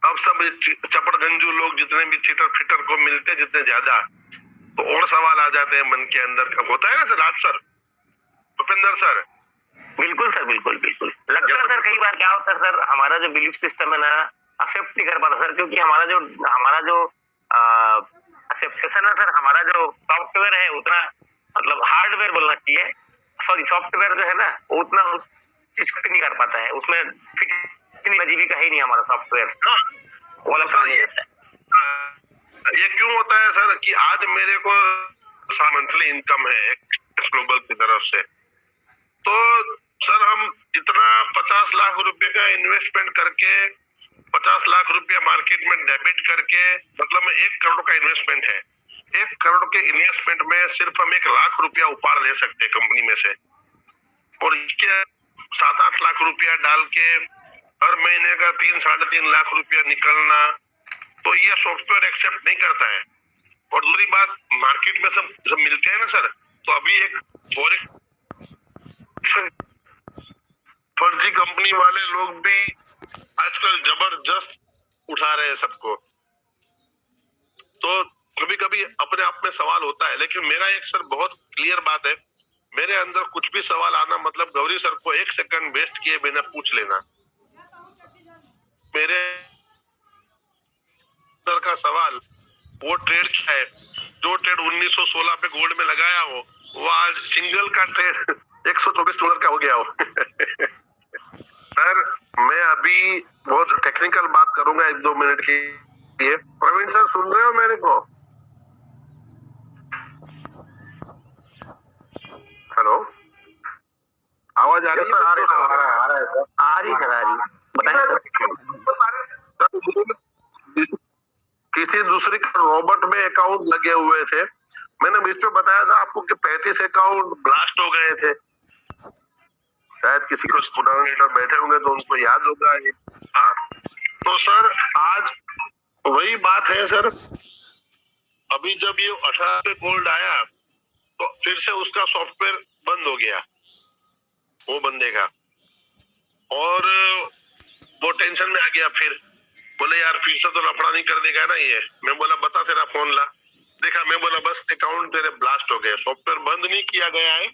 अब सब चपड़गंजू लोग जितने भी चीटर फिटर को मिलते जितने ज्यादा, तो और सवाल आ जाते हैं मन के अंदर। होता है ना सर, राज सर, भूपेंद्र सर। बिल्कुल सर, बिल्कुल लगता है सर, कई बार क्या होता है सर, हमारा जो बिलीफ सिस्टम है ना एक्सेप्ट नहीं कर पाता सर, क्योंकि हमारा जो एक्सेप्टेशन है सर, हमारा जो सॉफ्टवेयर है उतना, मतलब हार्डवेयर बोलना चाहिए, सॉरी सॉफ्टवेयर जो है ना वो उतना उस चीज को नहीं कर पाता है, उसमें फिट जीबी का ही नहीं हमारा सॉफ्टवेयर। ये क्यों होता है सर कि आज मेरे को मंथली इनकम है ग्लोबल की तरफ से, तो सर हम इतना 50 लाख रुपए का इन्वेस्टमेंट करके 50 लाख रुपया मार्केट में डेबिट करके, मतलब में 1 करोड़ का इन्वेस्टमेंट है, 1 करोड़ के इन्वेस्टमेंट में सिर्फ हम 1 लाख रुपया उपाड़ ले सकते हैं कंपनी में से, और इसके 7-8 लाख रुपया डाल के हर महीने का 3-3.5 लाख रुपया निकलना, तो ये सॉफ्टवेयर एक्सेप्ट नहीं करता है। और दूसरी बात, मार्केट में सब मिलते हैं ना सर, तो अभी एक फर्जी कंपनी वाले लोग भी आजकल जबरदस्त उठा रहे हैं सबको। तो कभी कभी अपने आप में सवाल होता है, लेकिन मेरा एक सर बहुत क्लियर बात है, मेरे अंदर कुछ भी सवाल आना मतलब गौरी सर को 1 सेकंड वेस्ट किए बिना पूछ लेना। मेरे अंदर का सवाल वो ट्रेड क्या है, जो ट्रेड 1916 पे गोल्ड में लगाया हो, वो आज सिंगल का ट्रेड 124 डॉलर का हो गया हो। सर मैं अभी बहुत टेक्निकल बात करूंगा 1-2 मिनट की। प्रवीण सर सुन रहे हो मेरे को? हेलो, आवाज आ रही है? आ रही बताइए। किसी दूसरे का रॉबर्ट में अकाउंट लगे हुए थे, मैंने बीच में बताया था आपको कि 35 अकाउंट ब्लास्ट हो गए थे। शायद किसी को स्टूडेंट बैठे होंगे तो उनको याद होगा ये। हाँ, तो सर आज वही बात है सर अभी जब ये 18 पे गोल्ड आया तो फिर से उसका सॉफ्टवेयर बंद हो गया वो बंदे का, और वो टेंशन में आ गया। फिर बोले यार फिर से तो लफड़ा नहीं कर देगा ना ये। मैं बोला बता तेरा फोन ला। देखा, मैं बोला बस अकाउंट तेरे ब्लास्ट हो गए, सॉफ्टवेयर बंद नहीं किया गया है,